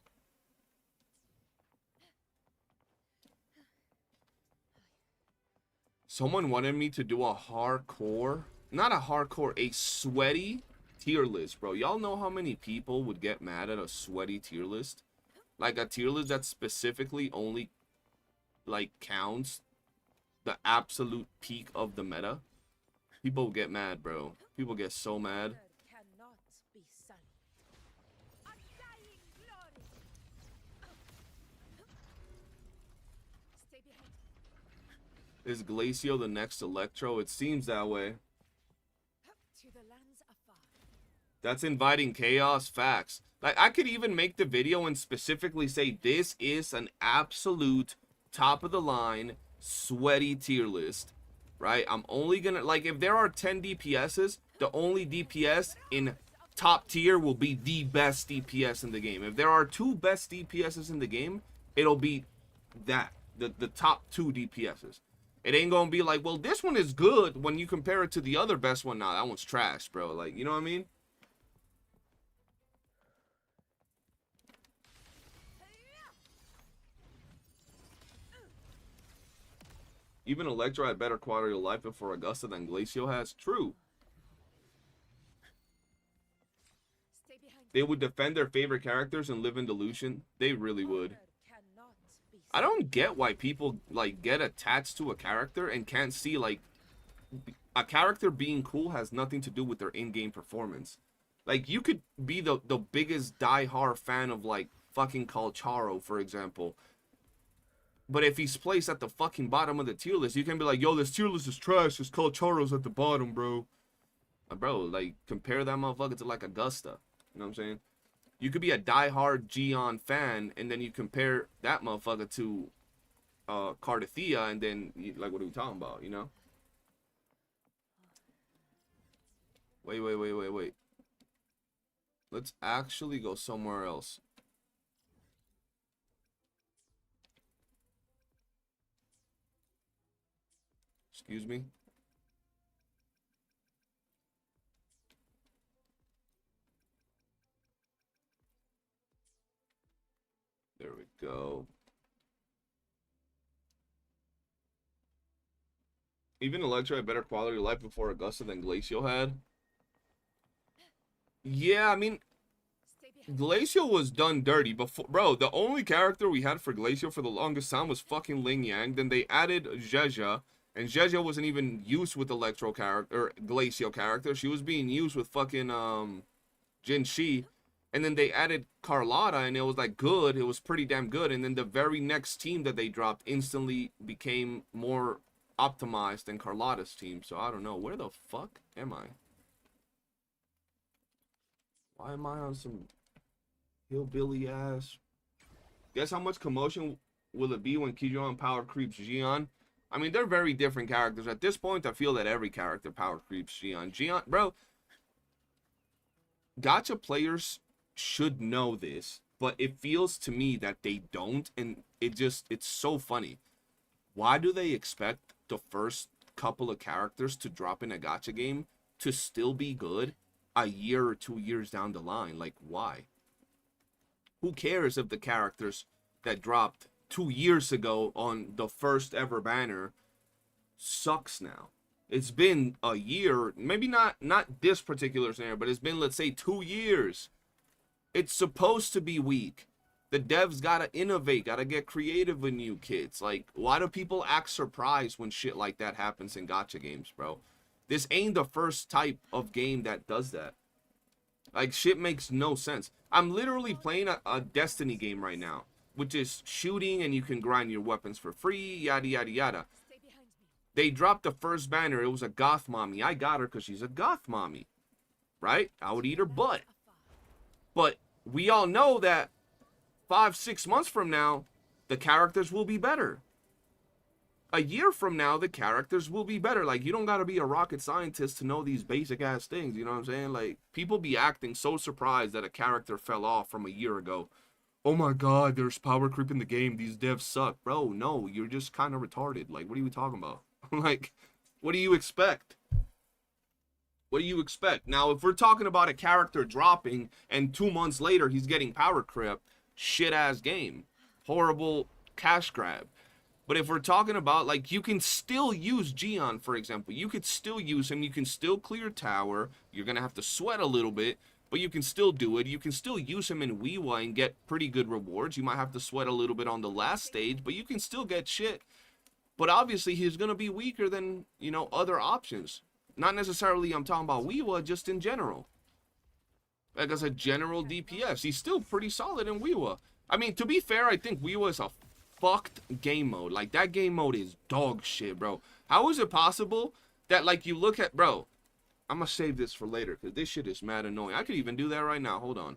Someone wanted me to do a hardcore, not a hardcore, a sweaty tier list, bro. Y'all know how many people would get mad at a sweaty tier list? Like a tier list that specifically only, like, counts the absolute peak of the meta. People get mad, bro. People get so mad. Cannot be sullied. Undying glory. Stay behind. Is Glacio the next Electro? It seems that way. To the lands afar. That's inviting chaos. Facts. Like, I could even make the video and specifically say this is an absolute top of the line sweaty tier list, right? I'm only gonna, like, if there are 10 DPSs, the only DPS in top tier will be the best DPS in the game. If there are 2 best DPSs in the game, it'll be that, the top 2 DPSs. It ain't gonna be like, well, this one is good when you compare it to the other best one. Nah, that one's trash, bro. Like, you know what I mean? Even Electro had better quality of life before Augusta than Glacio has. True. Stay behind. They would defend their favorite characters and live in delusion. They really would. Honor cannot be I don't get why people, like, get attached to a character and can't see, like, a character being cool has nothing to do with their in-game performance. Like, you could be the biggest die-hard fan of, like, fucking Calcharo, for example. But if he's placed at the fucking bottom of the tier list, you can be like, yo, this tier list is trash. This Calcharo's at the bottom, bro. Bro, like, compare that motherfucker to, like, Augusta. You know what I'm saying? You could be a die-hard Gian fan, and then you compare that motherfucker to Cardathia, and then, like, what are we talking about, you know? Wait. Let's actually go somewhere else. Excuse me? There we go. Even Electro had better quality of life before Augusta than Glacio had. Yeah, I mean, Stay behind. Glacio was done dirty before. Bro, the only character we had for Glacio for the longest time was fucking Ling Yang. Then they added Zhezha, and Zhezha wasn't even used with Electro character, or Glacio character. She was being used with fucking Jin Shi. And then they added Carlotta, and it was like good. It was pretty damn good. And then the very next team that they dropped instantly became more optimized than Carlotta's team. So I don't know. Where the fuck am I? Why am I on some hillbilly ass? Guess how much commotion will it be when Kijon power creeps Gian? I mean, they're very different characters. At this point, I feel that every character power creeps Gion. Gion, bro, gacha players should know this, but it feels to me that they don't, and it's so funny. Why do they expect the first couple of characters to drop in a gacha game to still be good a year or 2 years down the line? Like, why? Who cares if the characters that dropped 2 years ago on the first ever banner sucks now? It's been a year, maybe not this particular scenario, but it's been, let's say, 2 years. It's supposed to be weak. The devs gotta innovate, gotta get creative with new kits. Like, why do people act surprised when shit like that happens in gacha games, bro? This ain't the first type of game that does that. Like, shit makes no sense. I'm literally playing a Destiny game right now, which is shooting and you can grind your weapons for free, yada, yada, yada. Stay behind me. They dropped the first banner. It was a goth mommy. I got her because she's a goth mommy, right? I would eat her butt. But we all know that 5-6 months from now, the characters will be better. A year from now, the characters will be better. Like, you don't got to be a rocket scientist to know these basic ass things. You know what I'm saying? Like, people be acting so surprised that a character fell off from a year ago. Oh my god, there's power creep in the game. These devs suck. Bro, no, you're just kind of retarded. Like, what are you talking about? Like, what do you expect? What do you expect? Now, if we're talking about a character dropping and 2 months later he's getting power creep, shit ass game. Horrible cash grab. But if we're talking about, like, you can still use Gion, for example. You could still use him. You can still clear tower. You're going to have to sweat a little bit, but you can still do it. You can still use him in WOOOO and get pretty good rewards. You might have to sweat a little bit on the last stage, but you can still get shit. But obviously, he's going to be weaker than, you know, other options. Not necessarily I'm talking about WOOOO, just in general. Like, as a general DPS, he's still pretty solid in WOOOO. I mean, to be fair, I think WOOOO is a fucked game mode. Like, that game mode is dog shit, bro. How is it possible that, like, you look at, bro, I'm gonna save this for later because this shit is mad annoying. I could even do that right now. Hold on.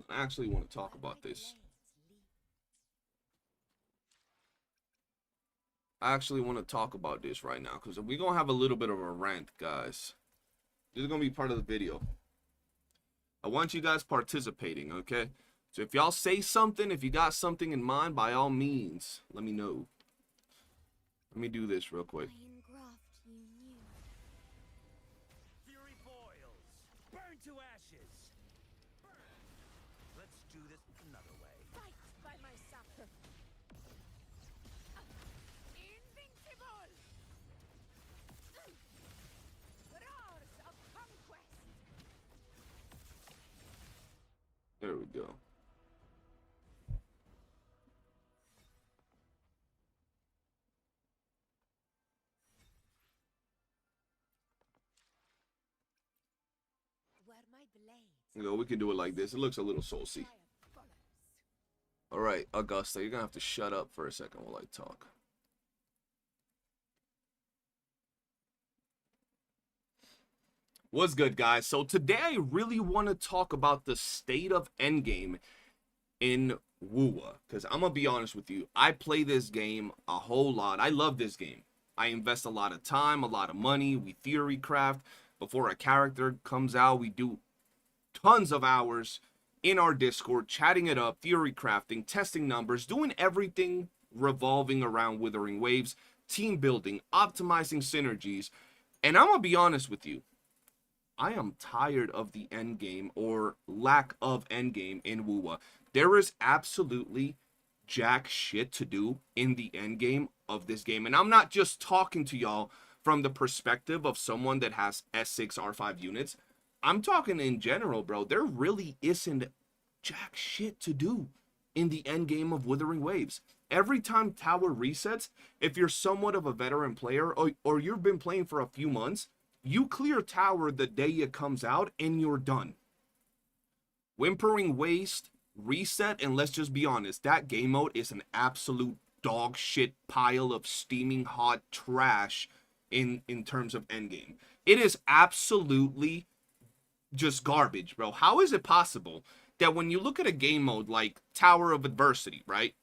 I actually want to talk about this. I actually want to talk about this right now because we're gonna have a little bit of a rant, guys. This is gonna be part of the video. I want you guys participating, okay? So if y'all say something, if you got something in mind, by all means, let me know. Let me do this real quick. Iron graft you knew. Fury boils. Burn to ashes. Let's do this another way. Fight by my side. Invincible. Roars of conquest. There we go. Where my blades. You know, we can do it like this. It looks a little saucy. Fire follows. All right, Augusta, you're gonna have to shut up for a second while I talk. What's good, guys? So today I really want to talk about the state of Endgame in WOOOO, because I'm gonna be honest with you, I play this game a whole lot. I love this game. I invest a lot of time, a lot of money. We theory craft before a character comes out. We do tons of hours in our Discord, chatting it up, theory crafting, testing numbers, doing everything revolving around Withering Waves, team building, optimizing synergies. And I'm gonna be honest with you, I am tired of the endgame or lack of endgame in WOOOO. There is absolutely jack shit to do in the endgame of this game. And I'm not just talking to y'all from the perspective of someone that has S6R5 units. I'm talking in general, bro. There really isn't jack shit to do in the endgame of Withering Waves. Every time tower resets, if you're somewhat of a veteran player or you've been playing for a few months, you clear tower the day it comes out and you're done. Whimpering Waste, reset, and let's just be honest, that game mode is an absolute dog shit pile of steaming hot trash in terms of endgame. It is absolutely just garbage, bro. How is it possible that when you look at a game mode like Tower of Adversity, right?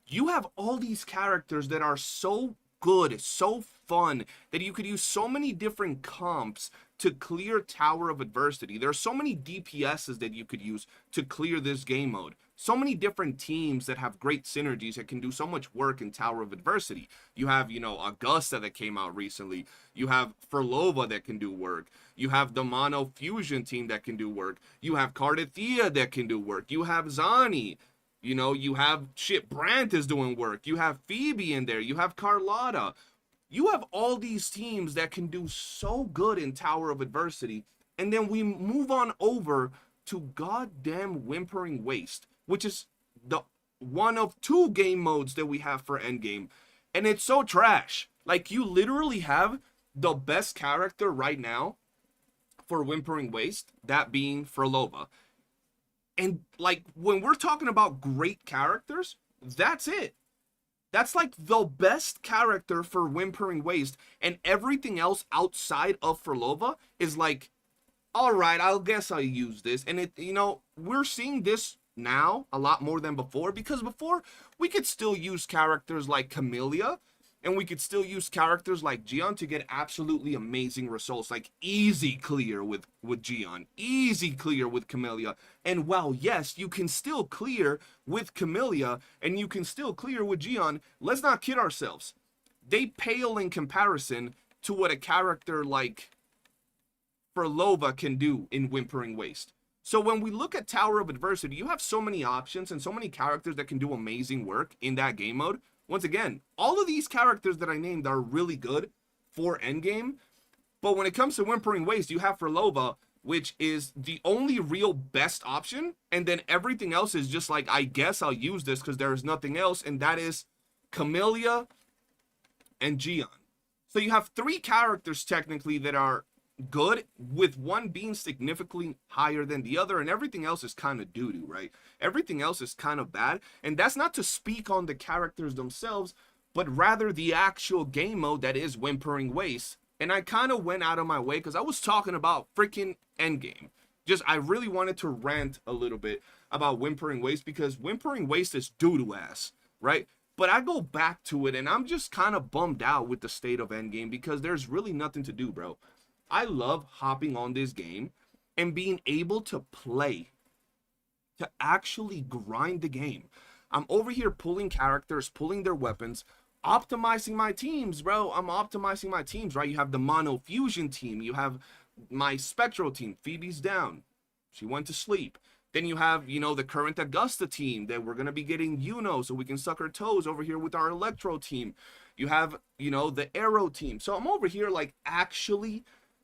You have all these characters that are so good, so fun, that you could use so many different comps to clear Tower of Adversity. There are so many DPSs that you could use to clear this game mode. So many different teams that have great synergies that can do so much work in Tower of Adversity. You have, Augusta that came out recently. You have Furlova that can do work. You have the Mono Fusion team that can do work. You have Cardathea that can do work. You have Zani. You have Brandt is doing work. You have Phoebe in there. You have Carlotta. You have all these teams that can do so good in Tower of Adversity. And then we move on over to goddamn Whimpering Waste, which is the one of 2 game modes that we have for Endgame. And it's so trash. Like, you literally have the best character right now for Whimpering Waste, that being Furlova. And, like, when we're talking about great characters, that's it. That's, like, the best character for Whimpering Waste. And everything else outside of Furlova is like, all right, I guess I'll use this. And, we're seeing this now a lot more than before, because before we could still use characters like Camellia, and we could still use characters like Gion to get absolutely amazing results, like easy clear with Gion, easy clear with Camellia. And while yes, you can still clear with Camellia and you can still clear with Gion, let's not kid ourselves. They pale in comparison to what a character like Furlova can do in Whimpering Waste. So when we look at Tower of Adversity, you have so many options and so many characters that can do amazing work in that game mode. Once again, all of these characters that I named are really good for Endgame. But when it comes to Whimpering Waste, you have Furlova, which is the only real best option. And then everything else is just like, I guess I'll use this because there is nothing else. And that is Camellia and Gion. So you have 3 characters technically that are good, with one being significantly higher than the other, and everything else is kind of doo-doo, right? Everything else is kind of bad, and that's not to speak on the characters themselves, but rather the actual game mode that is Whimpering Waste. And I kind of went out of my way because I was talking about freaking Endgame. I really wanted to rant a little bit about Whimpering Waste because Whimpering Waste is doo-doo ass, right? But I go back to it and I'm just kind of bummed out with the state of Endgame because there's really nothing to do, bro. I love hopping on this game and being able to play, to actually grind the game. I'm over here pulling characters, pulling their weapons, optimizing my teams, bro. I'm optimizing my teams, right? You have the Mono Fusion team. You have my Spectral team. Phoebe's down. She went to sleep. Then you have, the current Augusta team that we're going to be getting YOOOO so we can suck our toes over here with our Electro team. You have, the Arrow team. So I'm over here, like, actually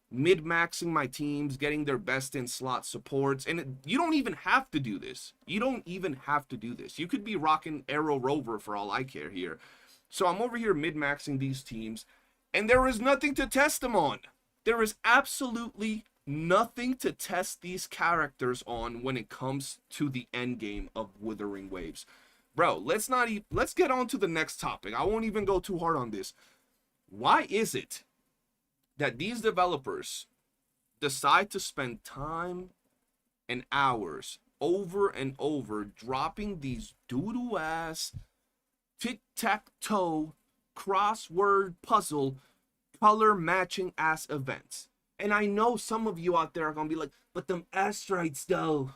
mid-maxing my teams, getting their best in slot supports, and you don't even have to do this. You don't even have to do this. You could be rocking Arrow Rover for all I care here. So I'm over here mid-maxing these teams, and there is nothing to test them on. There is absolutely nothing to test these characters on when it comes to the end game of Wuthering Waves. Bro, let's get on to the next topic. I won't even go too hard on this. Why is it that these developers decide to spend time and hours over and over dropping these doo-doo ass tic-tac-toe crossword puzzle color matching ass events? And I know some of you out there are gonna be like, but them astrites though,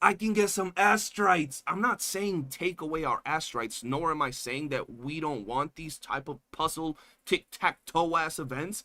I can get some astrites. I'm not saying take away our astrites, nor am I saying that we don't want these type of puzzle tic-tac-toe ass events.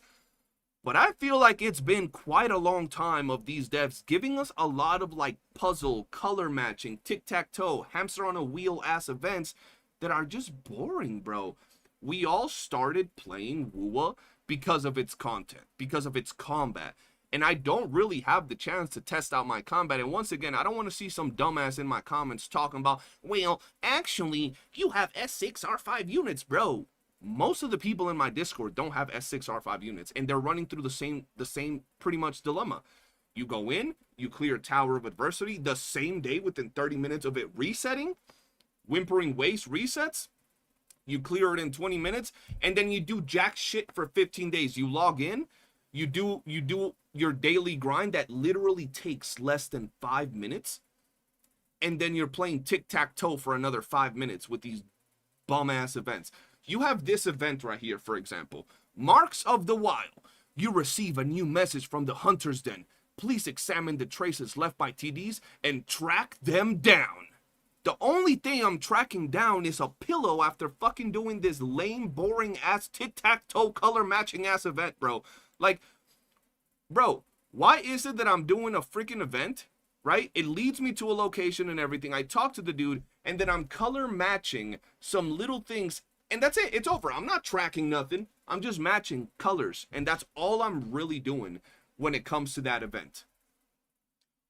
But I feel like it's been quite a long time of these devs giving us a lot of like puzzle, color matching, tic-tac-toe, hamster on a wheel ass events that are just boring, bro. We all started playing WOOOO because of its content, because of its combat. And I don't really have the chance to test out my combat. And once again, I don't want to see some dumbass in my comments talking about, well, actually, you have S6R5 units, bro. Most of the people in my Discord don't have S6R5 units, and they're running through the same pretty much dilemma. You go in, you clear Tower of Adversity the same day within 30 minutes of it resetting. Whimpering Waste resets. You clear it in 20 minutes, and then you do jack shit for 15 days. You log in, you do your daily grind that literally takes less than 5 minutes, and then you're playing tic-tac-toe for another 5 minutes with these bum-ass events. You have this event right here, for example. Marks of the Wild. You receive a new message from the Hunter's Den. Please examine the traces left by TDs and track them down. The only thing I'm tracking down is a pillow after fucking doing this lame, boring ass tic-tac-toe color matching ass event, bro. Like, bro, why is it that I'm doing a freaking event, right? It leads me to a location and everything. I talk to the dude, and then I'm color matching some little things, and that's it. It's over. I'm not tracking nothing. I'm just matching colors, and that's all I'm really doing when it comes to that event.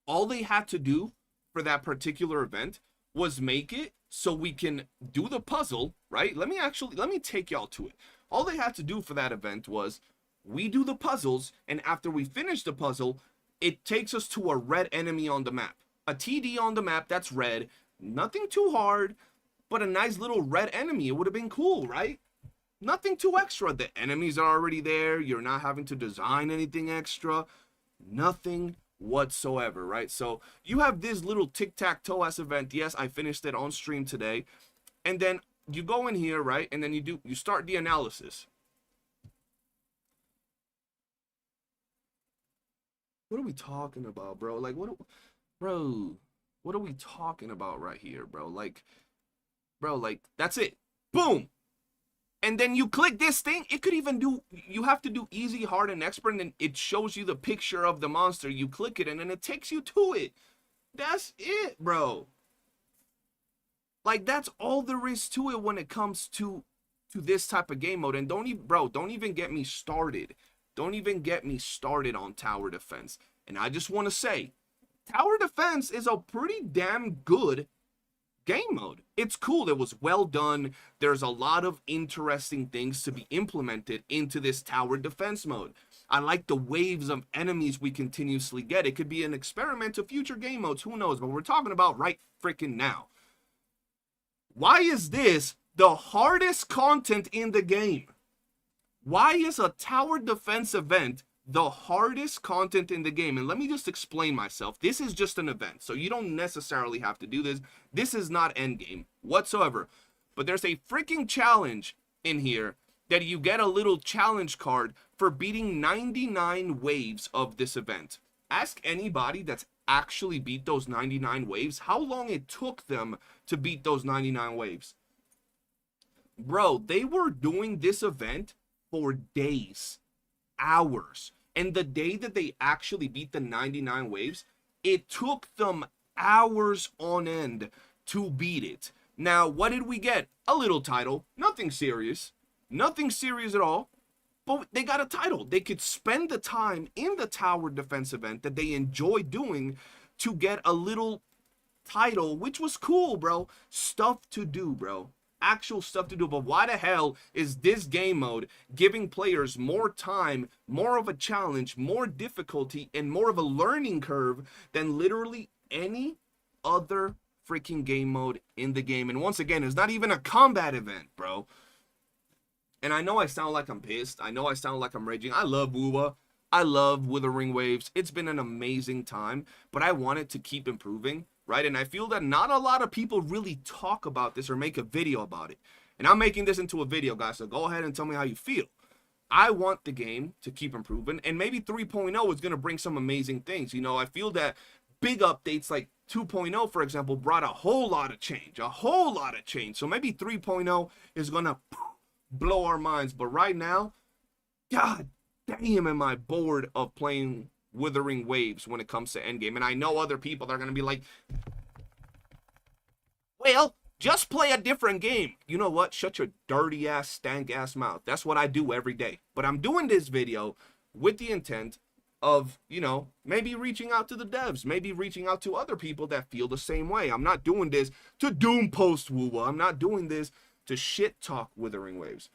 All they had to do for that particular event was make it so we can do the puzzle, right? Let me take y'all to it. All they had to do for that event was we do the puzzles, and after we finish the puzzle, it takes us to a red enemy on the map. A TD on the map that's red, nothing too hard, but a nice little red enemy. It would have been cool, right? Nothing too extra. The enemies are already there. You're not having to design anything extra. Nothing whatsoever, right? So you have this little tic-tac-toe ass event. Yes, I finished it on stream today. And then you go in here, right? And then you start the analysis. What are we talking about, bro? Like, what are we talking about right here, bro? Like, that's it. Boom. And then you click this thing. It could even do, you have to do easy, hard, and expert, and then it shows you the picture of the monster. You click it, and then it takes you to it. That's it, bro. Like, that's all there is to it when it comes to this type of game mode. And don't even get me started. Don't even get me started on tower defense. And I just want to say, tower defense is a pretty damn good game mode. It's cool. It was well done. There's a lot of interesting things to be implemented into this tower defense mode. I like the waves of enemies we continuously get. It could be an experiment to future game modes. Who knows? But we're talking about right freaking now. Why is this the hardest content in the game? Why is a tower defense event the hardest content in the game? And let me just explain myself. This is just an event, so you don't necessarily have to do this. This is not Endgame whatsoever. But there's a freaking challenge in here that you get a little challenge card for beating 99 waves of this event. Ask anybody that's actually beat those 99 waves how long it took them to beat those 99 waves. Bro, they were doing this event for days, hours. And the day that they actually beat the 99 waves, it took them hours on end to beat it. Now, what did we get? A little title. Nothing serious. Nothing serious at all. But they got a title. They could spend the time in the tower defense event that they enjoy doing to get a little title, which was cool, bro. Stuff to do, bro. Actual stuff to do. But why the hell is this game mode giving players more time, more of a challenge, more difficulty, and more of a learning curve than literally any other freaking game mode in the game? And once again, it's not even a combat event, bro. And I know I sound like I'm pissed. I know I sound like I'm raging. I love WOOOO. I love Withering Waves. It's been an amazing time, but I want it to keep improving, right? And I feel that not a lot of people really talk about this or make a video about it. And I'm making this into a video, guys, so go ahead and tell me how you feel. I want the game to keep improving, and maybe 3.0 is going to bring some amazing things. You know, I feel that big updates like 2.0, for example, brought a whole lot of change. So maybe 3.0 is going to blow our minds. But right now, god damn, am I bored of playing Withering Waves when it comes to Endgame. And I know other people are going to be like, well, just play a different game. You know what? Shut your dirty ass, stank ass mouth. That's what I do every day. But I'm doing this video with the intent of, you know, maybe reaching out to the devs, maybe reaching out to other people that feel the same way. I'm not doing this to doom post WOOOO. I'm not doing this to shit talk Withering Waves.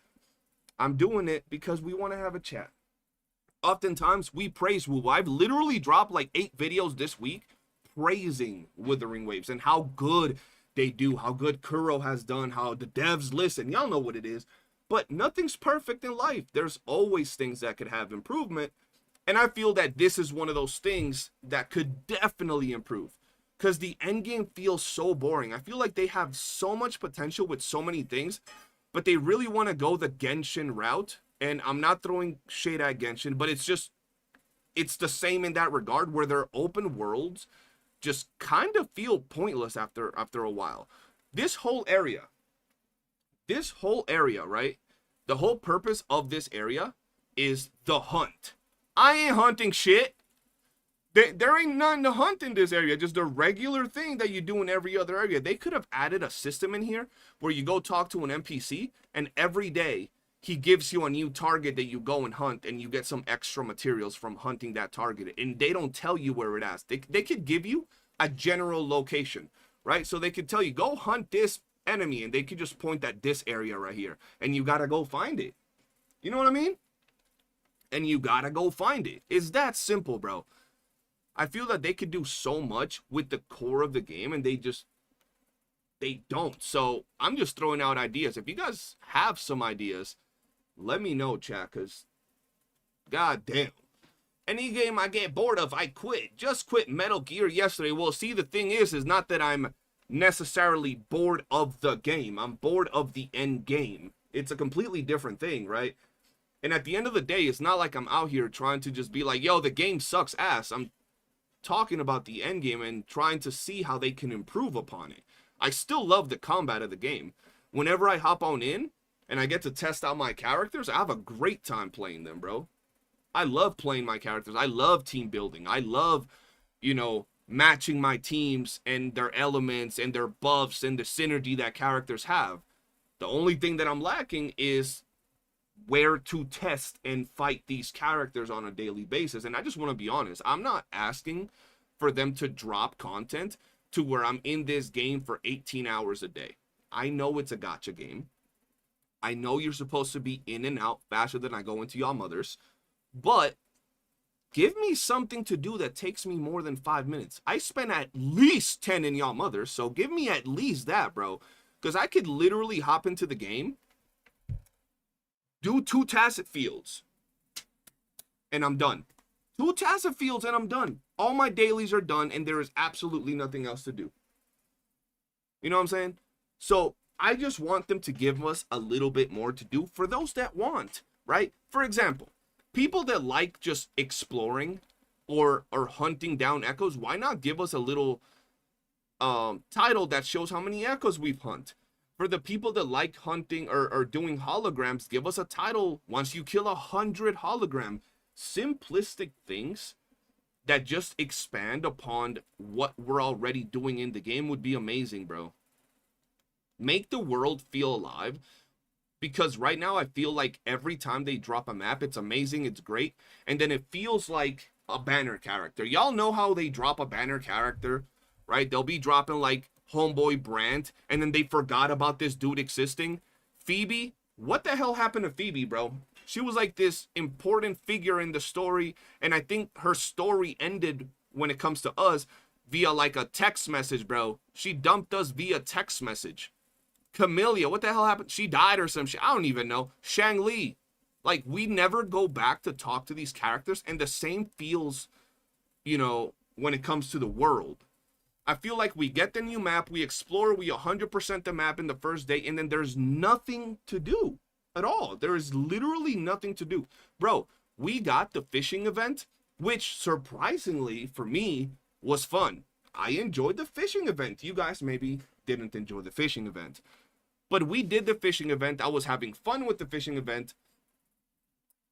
I'm doing it because we want to have a chat. Oftentimes we praise WOOOO. I've literally dropped like 8 videos this week praising Withering Waves and how good they do, how good Kuro has done, how the devs listen. Y'all know what it is. But nothing's perfect in life. There's always things that could have improvement. And I feel that this is one of those things that could definitely improve. Because the endgame feels so boring. I feel like they have so much potential with so many things. but they really want to go the Genshin route. And I'm not throwing shade at Genshin, but it's just, it's the same in that regard, where their open worlds just kind of feel pointless after a while. This whole area, right? The whole purpose of this area is the hunt. I ain't hunting shit. There ain't nothing to hunt in this area. Just a regular thing that you do in every other area. They could have added a system in here where you go talk to an NPC, and every day he gives you a new target that you go and hunt, and you get some extra materials from hunting that target. And they don't tell you where it is. They could give you a general location, right? So they could tell you, go hunt this enemy, and they could just point at this area right here, and you gotta go find it. You know what I mean? And you gotta go find it. It's that simple, bro. I feel that they could do so much with the core of the game, and they don't. So I'm just throwing out ideas. If you guys have some ideas, let me know, chat, because god damn. Any game I get bored of, I quit. Just quit Metal Gear yesterday. Well, see, the thing is not that I'm necessarily bored of the game. I'm bored of the end game. It's a completely different thing, right? And at the end of the day, it's not like I'm out here trying to just be like, yo, the game sucks ass. I'm talking about the end game and trying to see how they can improve upon it. I still love the combat of the game. Whenever I hop on in and I get to test out my characters, I have a great time playing them, bro. I love playing my characters. I love team building. I love, you know, matching my teams and their elements and their buffs and the synergy that characters have. The only thing that I'm lacking is where to test and fight these characters on a daily basis. And I just want to be honest, I'm not asking for them to drop content to where I'm in this game for 18 hours a day. I know it's a gacha game. I know you're supposed to be in and out faster than I go into y'all mothers, but give me something to do that takes me more than 5 minutes. I spend at least 10 in y'all mothers, so give me at least that, bro. Because I could literally hop into the game, do 2 tacit fields, and I'm done. 2 tacit fields and I'm done. All my dailies are done, and there is absolutely nothing else to do. You know what I'm saying? So I just want them to give us a little bit more to do for those that want, right? For example, people that like just exploring or hunting down echoes, why not give us a little title that shows how many echoes we've hunted? For the people that like hunting or doing holograms, give us a title once you kill 100 hologram. Simplistic things that just expand upon what we're already doing in the game would be amazing, bro. Make the world feel alive. Because right now I feel like every time they drop a map, it's amazing, it's great, and then it feels like a banner character. Y'all know how they drop a banner character, right? They'll be dropping like homeboy Brandt, and then they forgot about this dude existing. Phoebe, what the hell happened to Phoebe, bro? She was like this important figure in the story, and I think her story ended when it comes to us via like a text message, bro. She dumped us via text message. Camellia, what the hell happened? She died or some shit. I don't even know. Shang Li. Like, we never go back to talk to these characters, and the same feels, you know, when it comes to the world. I feel like we get the new map, we explore, we 100% the map in the first day, and then there's nothing to do at all. There is literally nothing to do. Bro, we got the fishing event, which surprisingly for me was fun. I enjoyed the fishing event. You guys maybe didn't enjoy the fishing event, but we did the fishing event. I was having fun with the fishing event,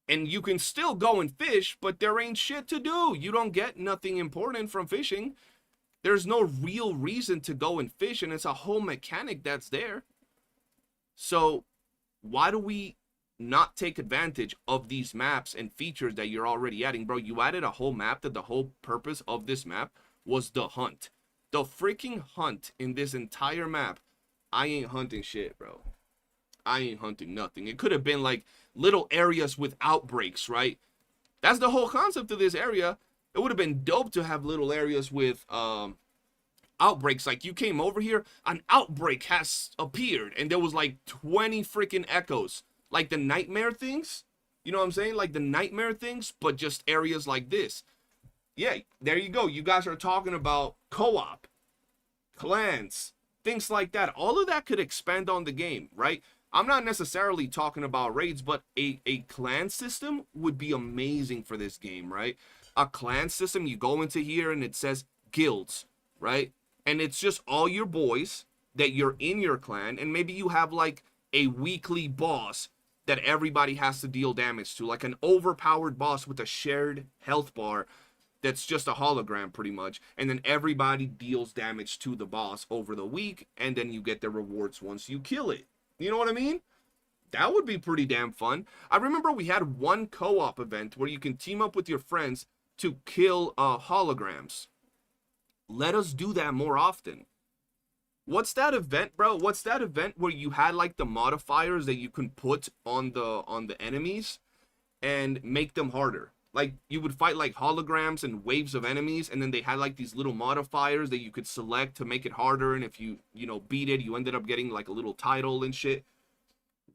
and you can still go and fish, but there ain't shit to do. You don't get nothing important from fishing. There's no real reason to go and fish, and it's a whole mechanic that's there. So why do we not take advantage of these maps and features that you're already adding? Bro, you added a whole map that the whole purpose of this map was the hunt. The freaking hunt in this entire map. I ain't hunting shit, bro. I ain't hunting nothing. It could have been like little areas with outbreaks, right? That's the whole concept of this area. It would have been dope to have little areas with outbreaks. Like, you came over here, an outbreak has appeared, and there was like 20 freaking echoes. Like the nightmare things. You know what I'm saying? Like the nightmare things, but just areas like this. Yeah, there you go. You guys are talking about co-op, clans, things like that. All of that could expand on the game, right? I'm not necessarily talking about raids, but a clan system would be amazing for this game, right? A clan system, you go into here and it says guilds, right? And it's just all your boys that you're in your clan, and maybe you have like a weekly boss that everybody has to deal damage to, like an overpowered boss with a shared health bar that's just a hologram pretty much, and then everybody deals damage to the boss over the week, and then you get the rewards once you kill it. You know what I mean? That would be pretty damn fun. I remember we had one co-op event where you can team up with your friends to kill holograms. Let us do that more often. What's that event, bro? What's that event where you had like the modifiers that you can put on the enemies and make them harder? Like you would fight like holograms and waves of enemies, and then they had like these little modifiers that you could select to make it harder, and if you beat it, you ended up getting like a little title and shit.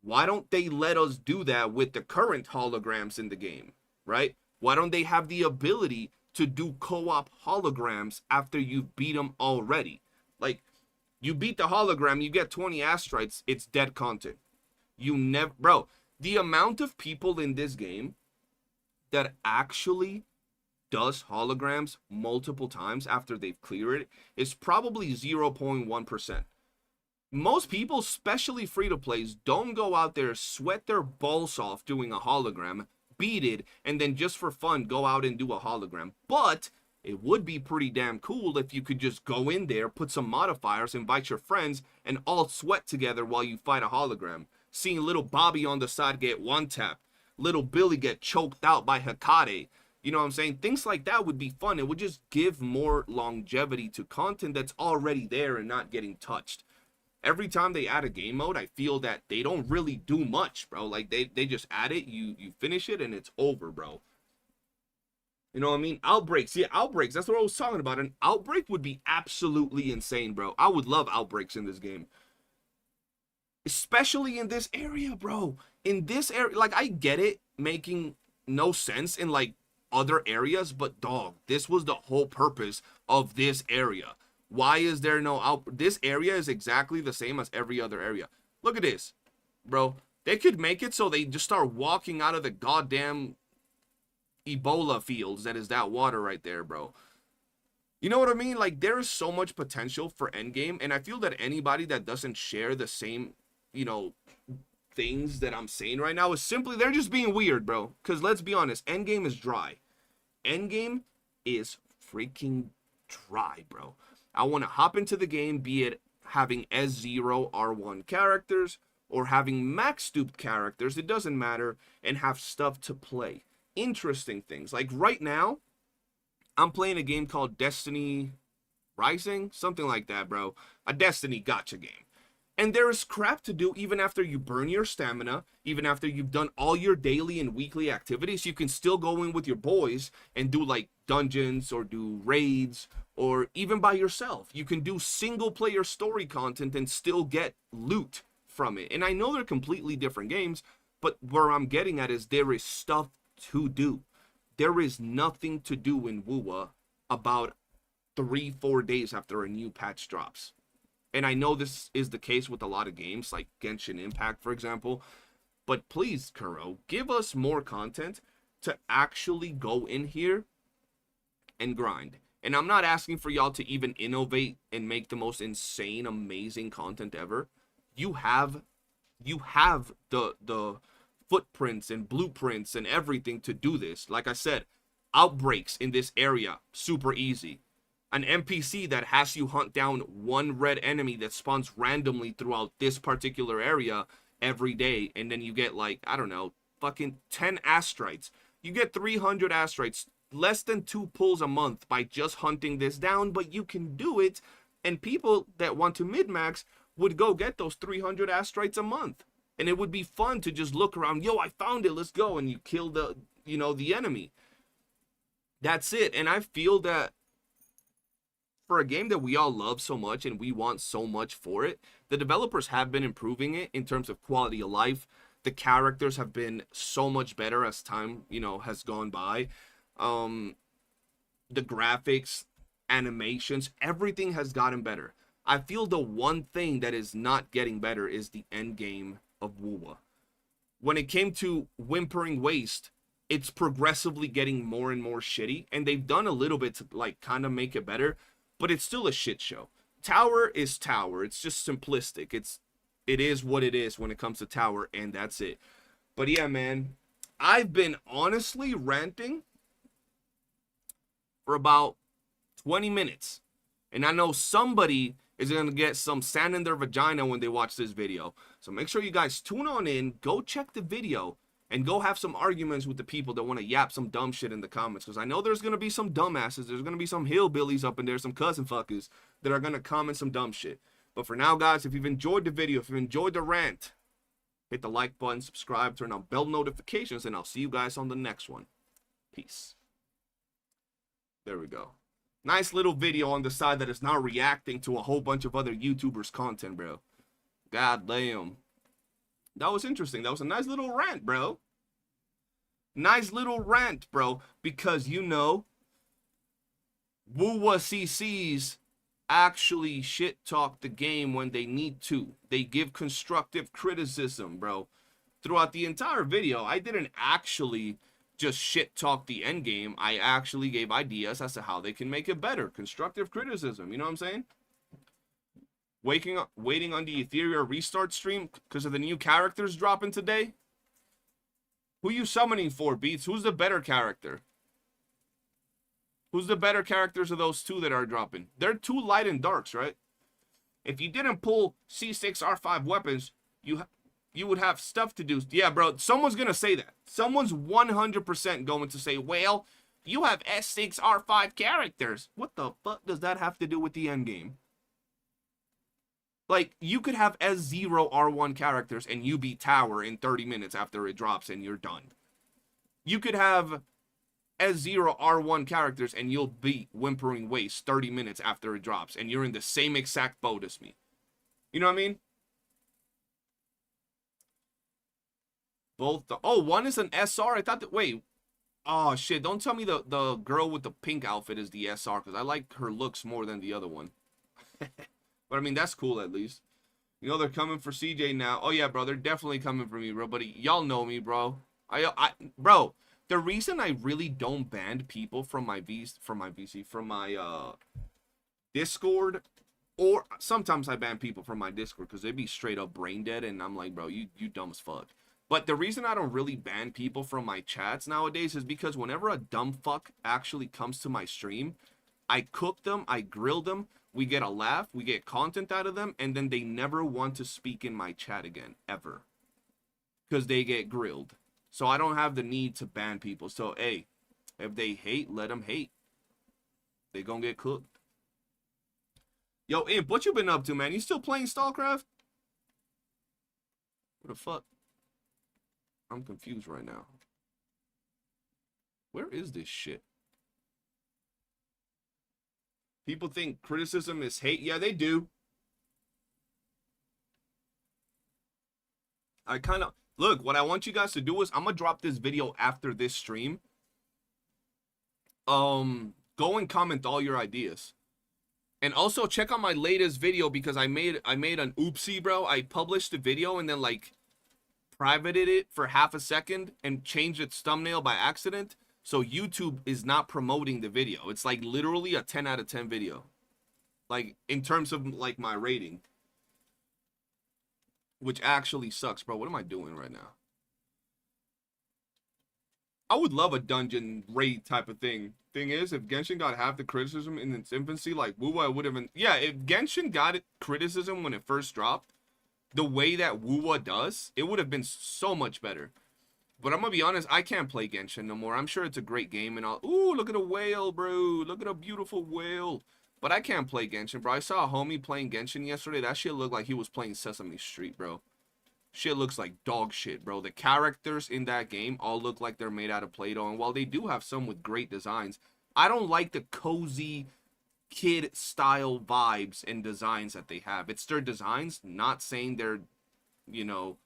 Why don't they let us do that with the current holograms in the game, right? Why don't they have the ability to do co-op holograms after you've beat them already? Like, you beat the hologram, you get 20 astrites, it's dead content. You never, bro, the amount of people in this game that actually does holograms multiple times after they've cleared it is probably 0.1%. Most people, especially free-to-plays, don't go out there, sweat their balls off doing a hologram, beat it, and then just for fun go out and do a hologram. But it would be pretty damn cool if you could just go in there, put some modifiers, invite your friends, and all sweat together while you fight a hologram. Seeing little Bobby on the side get one-tapped, little Billy get choked out by Hecate. You know what I'm saying? Things like that would be fun. It would just give more longevity to content that's already there and not getting touched. Every time they add a game mode, I feel that they don't really do much, bro. Like, they just add it, you finish it, and it's over, bro. You know what I mean? Outbreaks. Yeah, outbreaks. That's what I was talking about. An outbreak would be absolutely insane, bro. I would love outbreaks in this game. Especially in this area, bro. In this area, like, I get it making no sense in, like, other areas, but, dog, this was the whole purpose of this area. Why is there no out? This area is exactly the same as every other area. Look at this, bro. They could make it so they just start walking out of the goddamn Ebola fields that is that water right there, bro. You know what I mean? Like, there is so much potential for Endgame, and I feel that anybody that doesn't share the same, things that I'm saying right now is simply, they're just being weird, bro. Because let's be honest, Endgame is dry. Endgame is freaking dry, bro. I want to hop into the game, be it having S0R1 characters or having max duped characters, it doesn't matter, and have stuff to play. Interesting things. Like right now, I'm playing a game called Destiny Rising, something like that, bro. A Destiny gacha game. And there is crap to do even after you burn your stamina, even after you've done all your daily and weekly activities. You can still go in with your boys and do like dungeons or do raids, or even by yourself. You can do single player story content and still get loot from it. And I know they're completely different games, but where I'm getting at is there is stuff to do. There is nothing to do in WOOOO about 3-4 days after a new patch drops. And I know this is the case with a lot of games, like Genshin Impact, for example. But please, Kuro, give us more content to actually go in here and grind. And I'm not asking for y'all to even innovate and make the most insane, amazing content ever. You have the footprints and blueprints and everything to do this. Like I said, outbreaks in this area, super easy. An NPC that has you hunt down one red enemy that spawns randomly throughout this particular area every day, and then you get like, I don't know, fucking 10 astrites. You get 300 astrites, less than 2 pulls a month by just hunting this down, but you can do it, and people that want to min-max would go get those 300 astrites a month. And it would be fun to just look around, yo, I found it, let's go, and you kill the, the enemy. That's it. And I feel that for a game that we all love so much and we want so much for it, the developers have been improving it in terms of quality of life. The characters have been so much better as time, has gone by. The graphics, animations, everything has gotten better. I feel the one thing that is not getting better is the end game of Wuwa. When it came to Whimpering Waste, it's progressively getting more and more shitty, and they've done a little bit to like kind of make it better, but it's still a shit show. Tower is Tower. It's just simplistic. It is what it is when it comes to Tower, and that's it. But yeah, man, I've been honestly ranting for about 20 minutes. And I know somebody is going to get some sand in their vagina when they watch this video. So make sure you guys tune on in, go check the video, and go have some arguments with the people that want to yap some dumb shit in the comments. Because I know there's going to be some dumbasses, there's going to be some hillbillies up in there, some cousin fuckers that are going to comment some dumb shit. But for now, guys, if you've enjoyed the video, if you've enjoyed the rant, hit the like button, subscribe, turn on bell notifications, and I'll see you guys on the next one. Peace. There we go. Nice little video on the side that is now reacting to a whole bunch of other YouTubers' content, bro. God damn. That was interesting. That was a nice little rant, bro. Nice little rant, bro. Because, you know, Wuwa CCs actually shit talk the game when they need to. They give constructive criticism, bro. Throughout the entire video, I didn't actually just shit talk the Endgame. I actually gave ideas as to how they can make it better. Constructive criticism, you know what I'm saying? Waiting on the Ethereal restart stream because of the new characters dropping today. Who you summoning for, Beats? Who's the better character? Who's the better characters of those two that are dropping? They're two light and darks, right? If you didn't pull S6R5 weapons, you would have stuff to do. Yeah, bro, someone's going to say that. Someone's 100% going to say, well, you have S6R5 characters. What the fuck does that have to do with the endgame? Like, you could have S0R1 characters and you beat Tower in 30 minutes after it drops and you're done. You could have S0R1 characters and you'll beat Whimpering Waste 30 minutes after it drops and you're in the same exact boat as me. You know what I mean? Both the... Oh, one is an SR? I thought that... Wait. Oh, shit. Don't tell me the girl with the pink outfit is the SR, because I like her looks more than the other one. But, I mean, that's cool, at least. You know, they're coming for CJ now. Oh, yeah, bro. They're definitely coming for me, bro. But y'all know me, bro. Bro, the reason I really don't ban people from my Discord, or sometimes I ban people from my Discord because they be straight up brain dead, and I'm like, bro, you dumb as fuck. But the reason I don't really ban people from my chats nowadays is because whenever a dumb fuck actually comes to my stream, I cook them, I grill them, we get a laugh, we get content out of them, and then they never want to speak in my chat again, ever. Because they get grilled. So I don't have the need to ban people. So, hey, if they hate, let them hate. They gonna get cooked. Yo, Imp, what you been up to, man? You still playing StarCraft? What the fuck? I'm confused right now. Where is this shit? People think criticism is hate. Yeah, they do. I kind of... Look, what I want you guys to do is I'm going to drop this video after this stream. Go and comment all your ideas. And also check out my latest video because I made an oopsie, bro. I published the video and then like privated it for half a second and changed its thumbnail by accident. So YouTube is not promoting the video. It's like literally a 10 out of 10 video. Like in terms of like my rating. Which actually sucks, bro. What am I doing right now? I would love a dungeon raid type of thing. Thing is, if Genshin got half the criticism in its infancy, like WooOo would have been... Yeah, if Genshin got it criticism when it first dropped, the way that WooOo does, it would have been so much better. But I'm gonna be honest, I can't play Genshin no more. I'm sure it's a great game and all. Ooh, look at a whale, bro. Look at a beautiful whale. But I can't play Genshin, bro. I saw a homie playing Genshin yesterday. That shit looked like he was playing Sesame Street, bro. Shit looks like dog shit, bro. The characters in that game all look like they're made out of Play-Doh. And while they do have some with great designs, I don't like the cozy kid-style vibes and designs that they have. It's their designs, not saying they're, you know,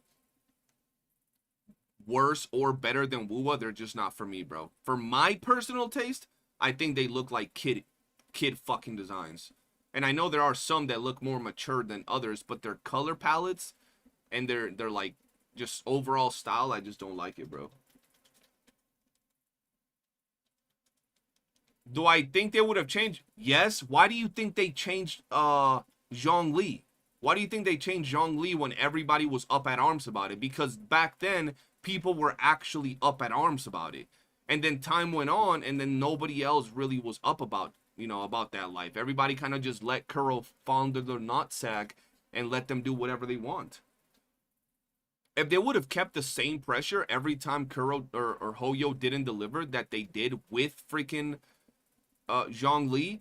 worse or better than WooOo. They're just not for me, bro. For my personal taste, I think they look like kid fucking designs. And I know there are some that look more mature than others, but their color palettes and their like just overall style, I just don't like it, bro. Do I think they would have changed? Yes. Why do you think they changed Zhongli? Why do you think they changed Zhongli when everybody was up at arms about it? Because back then, people were actually up at arms about it. And then time went on, and then nobody else really was up about, you know, about that life. Everybody kind of just let Kuro fall under their nutsack and let them do whatever they want. If they would have kept the same pressure every time Kuro or Hoyo didn't deliver that they did with freaking Zhongli,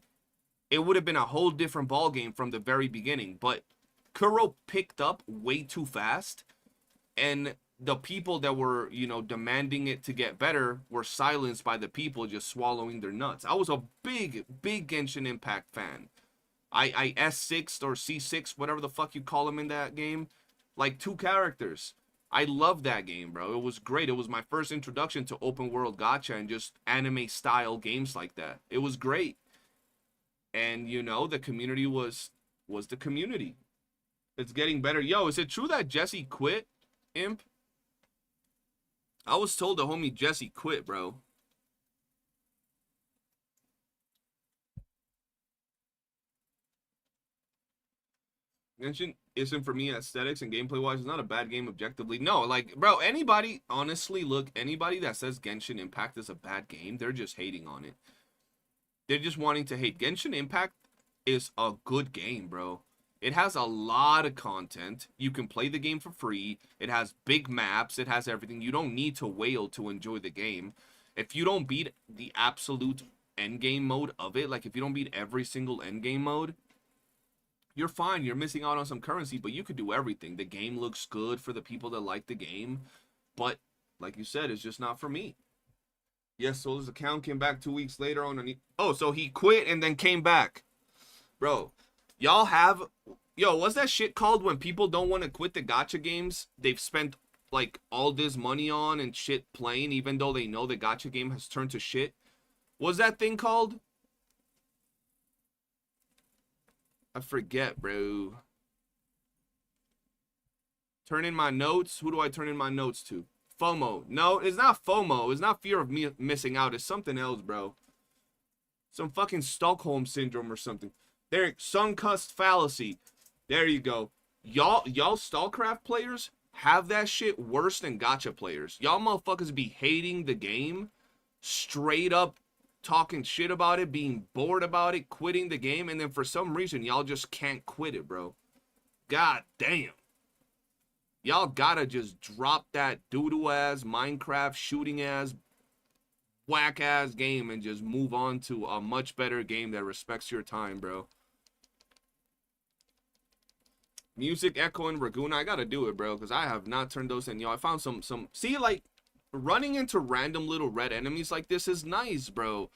it would have been a whole different ball game from the very beginning. But Kuro picked up way too fast, and the people that were, you know, demanding it to get better were silenced by the people just swallowing their nuts. I was a big Genshin Impact fan. I S6 or C6, whatever the fuck you call them in that game, like 2 characters. I love that game, bro. It was great. It was my first introduction to open world gacha and just anime style games like that. It was great. And, you know, the community was the community. It's getting better. Yo, is it true that Jesse quit, Imp? I was told the homie Jesse quit, bro. Genshin isn't for me aesthetics and gameplay wise. It's not a bad game objectively. No, like, bro, anybody, honestly, look, anybody that says Genshin Impact is a bad game, they're just hating on it. They're just wanting to hate. Genshin Impact is a good game, bro. It has a lot of content. You can play the game for free. It has big maps. It has everything. You don't need to whale to enjoy the game. If you don't beat the absolute endgame mode of it, like if you don't beat every single endgame mode, you're fine. You're missing out on some currency, but you could do everything. The game looks good for the people that like the game, but like you said, it's just not for me. Yes, so his account came back 2 weeks later on. Oh, so he quit and then came back. Bro, y'all have... Yo, what's that shit called when people don't want to quit the gacha games they've spent, like, all this money on and shit playing, even though they know the gacha game has turned to shit? What's that thing called? I forget, bro. Turn in my notes. Who do I turn in my notes to? FOMO. No, it's not FOMO. It's not fear of me missing out. It's something else, bro. Some fucking Stockholm syndrome or something. There, Suncussed fallacy. There you go. Y'all StarCraft players have that shit worse than gacha players. Y'all motherfuckers be hating the game, straight up talking shit about it, being bored about it, quitting the game, and then for some reason y'all just can't quit it, bro. God damn. Y'all gotta just drop that doo-doo ass Minecraft shooting ass whack ass game and just move on to a much better game that respects your time, bro. Music Echo and Raguna, I gotta do it, bro, because I have not turned those in. Yo, I found some see, like, running into random little red enemies like this is nice, bro.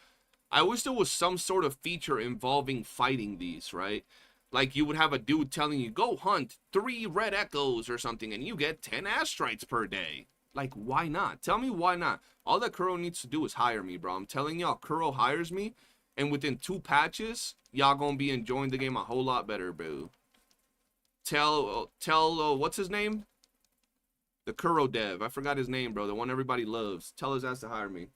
I wish there was some sort of feature involving fighting these, right? Like, you would have a dude telling you, go hunt 3 red echoes or something, and you get 10 astrites per day. Like, why not? Tell me why not. All that Kuro needs to do is hire me, bro. I'm telling y'all, Kuro hires me, and within 2 patches, y'all gonna be enjoying the game a whole lot better, bro. Tell, what's his name? The Kuro dev. I forgot his name, bro. The one everybody loves. Tell his ass to hire me.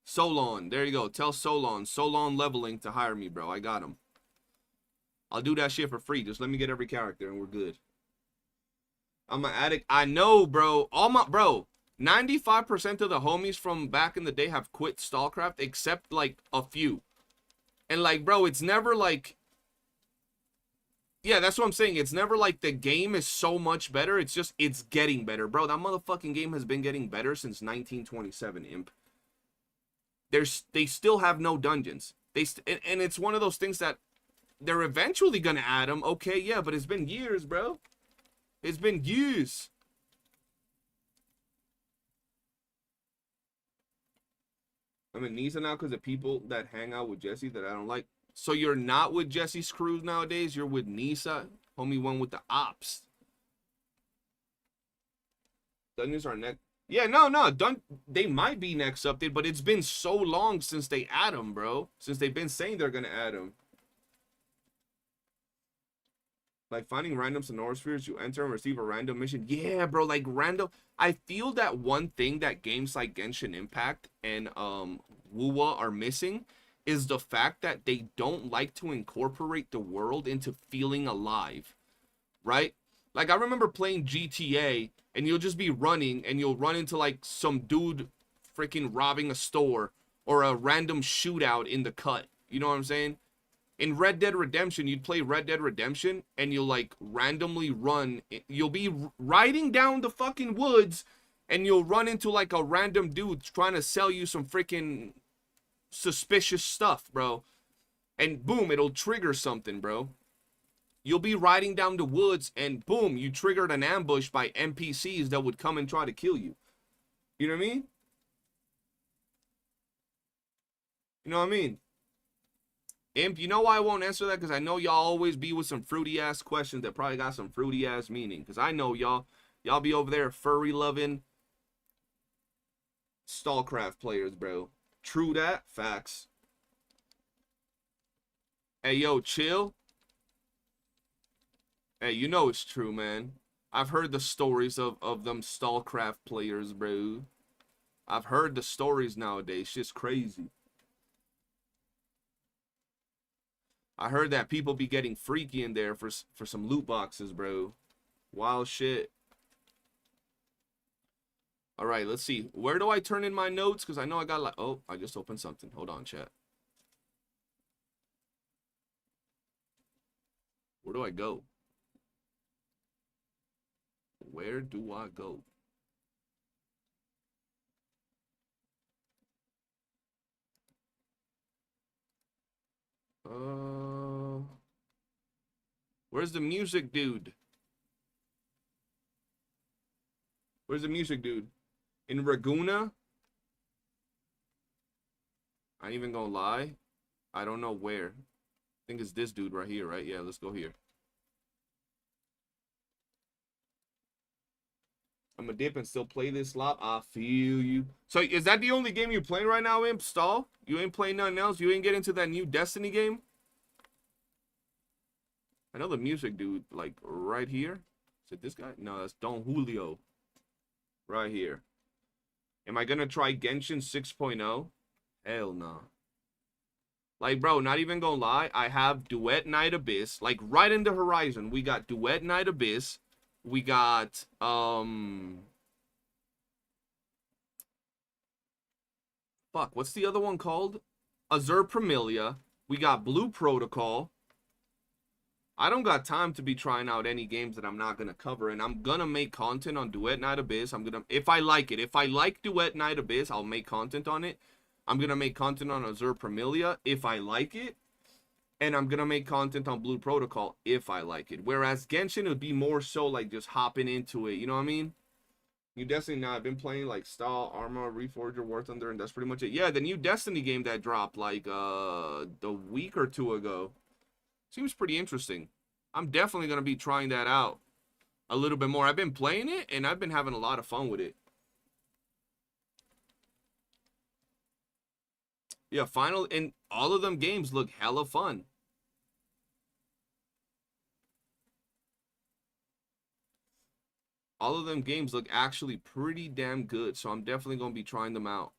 Solon. There you go. Tell Solon Leveling to hire me, bro. I got him. I'll do that shit for free. Just let me get every character and we're good. I'm an addict. I know, bro. 95% of the homies from back in the day have quit StarCraft except, like, a few. And, like, bro, it's never, like... Yeah, that's what I'm saying. It's never like the game is so much better. It's just, it's getting better. Bro, that motherfucking game has been getting better since 1927, Imp. They still have no dungeons. And it's one of those things that they're eventually going to add them. Okay, yeah, but it's been years, bro. It's been years. I'm in Nisa now because of people that hang out with Jesse that I don't like. So you're not with Jesse's crew nowadays? You're with Nisa? Homie went with the ops. Dungeons are next. Yeah, no. They might be next update, but it's been so long since they add them, bro. Since they've been saying they're going to add them. Like finding random sonorospheres, you enter and receive a random mission. Yeah, bro, like random. I feel that one thing that games like Genshin Impact and WOOOO are missing is the fact that they don't like to incorporate the world into feeling alive, right? Like I remember playing GTA and you'll just be running and you'll run into like some dude freaking robbing a store or a random shootout in the cut. You know what I'm saying? In Red Dead Redemption, you'd play Red Dead Redemption and you'll like randomly run. You'll be riding down the fucking woods and you'll run into like a random dude trying to sell you some freaking suspicious stuff, bro. And boom, it'll trigger something, bro. You'll be riding down the woods and boom, you triggered an ambush by NPCs that would come and try to kill you. You know what I mean? You know what I mean? Imp, you know why I won't answer that? Because I know y'all always be with some fruity ass questions that probably got some fruity ass meaning. Because I know y'all be over there furry loving Stallcraft players, bro. True that. Facts. Hey, yo, chill. Hey, you know it's true, man. I've heard the stories of them Stallcraft players, bro. I've heard the stories nowadays. Shit's crazy. I heard that people be getting freaky in there for some loot boxes, bro. Wild shit. All right, let's see. Where do I turn in my notes? Because I know I got like... Oh, I just opened something. Hold on, chat. Where do I go? Where do I go? Where's the music dude? Where's the music dude? In Raguna? I ain't even gonna lie. I don't know where. I think it's this dude right here, right? Yeah, let's go here. I'm gonna dip and still play this slop. I feel you. So is that the only game you're playing right now, Imp? Stall? You ain't playing nothing else? You ain't get into that new Destiny game? I know the music dude, like, right here. Is it this guy? No, that's Don Julio. Right here. Am I gonna try Genshin 6.0? Hell no. Like, bro, not even gonna lie. I have Duet Night Abyss. Like, right in the horizon, we got Duet Night Abyss. We got, fuck, what's the other one called? Azure Premilia. We got Blue Protocol. I don't got time to be trying out any games that I'm not going to cover, and I'm going to make content on Duet Night Abyss. If I like it. If I like Duet Night Abyss, I'll make content on it. I'm going to make content on Azure Premilia if I like it. And I'm going to make content on Blue Protocol if I like it. Whereas Genshin would be more so like just hopping into it. You know what I mean? New Destiny now. I've been playing like Stall, Arma, Reforger, War Thunder, and that's pretty much it. Yeah, the new Destiny game that dropped like the week or two ago. Seems pretty interesting. I'm definitely going to be trying that out a little bit more. I've been playing it and I've been having a lot of fun with it. Yeah, and all of them games look hella fun. All of them games look actually pretty damn good, so I'm definitely going to be trying them out.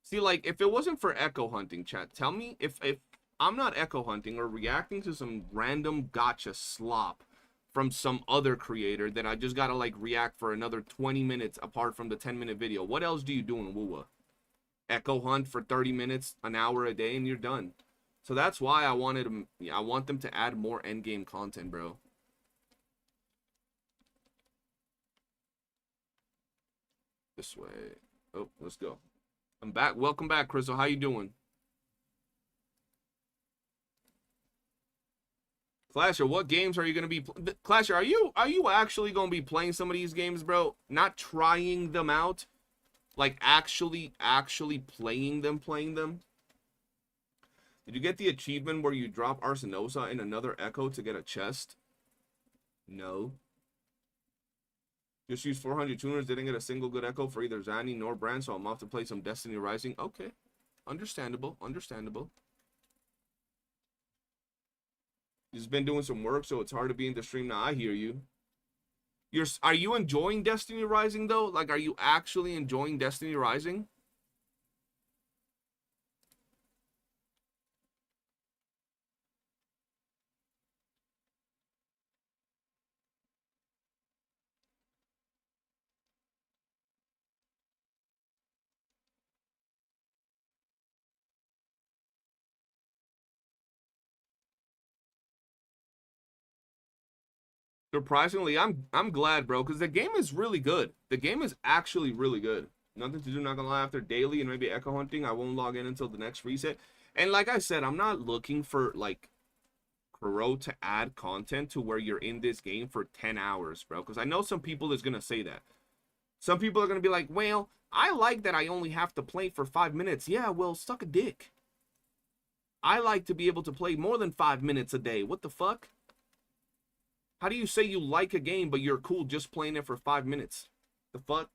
See, like, if it wasn't for echo hunting, chat, tell me if I'm not echo hunting or reacting to some random gacha slop from some other creator that I just got to, like, react for another 20 minutes apart from the 10-minute video. What else do you do in WOOOO? Echo hunt for 30 minutes, an hour a day, and you're done. So that's why I want them to add more endgame content, bro. This way. Oh, let's go. I'm back. Welcome back, Crystal. How you doing? Clasher, what games are you gonna be? Clasher, are you actually gonna be playing some of these games, bro? Not trying them out. Like, actually playing them? Did you get the achievement where you drop Arsenosa in another Echo to get a chest? No. Just used 400 tuners, didn't get a single good Echo for either Zanny nor Brand, so I'm off to play some Destiny Rising. Okay. Understandable. He's been doing some work, so it's hard to be in the stream now. I hear you. Are you enjoying Destiny Rising though? Like, are you actually enjoying Destiny Rising? Surprisingly, I'm glad, bro, because the game is really good. The game is actually really good. Nothing to do, not gonna lie. After daily and maybe echo hunting, I won't log in until the next reset. And like I said, I'm not looking for like Kuro to add content to where you're in this game for 10 hours, bro. Because I know some people is gonna say that. Some people are gonna be like, well, I like that I only have to play for 5 minutes. Yeah, well, suck a dick. I like to be able to play more than 5 minutes a day. What the fuck? How do you say you like a game, but you're cool just playing it for 5 minutes? The fuck?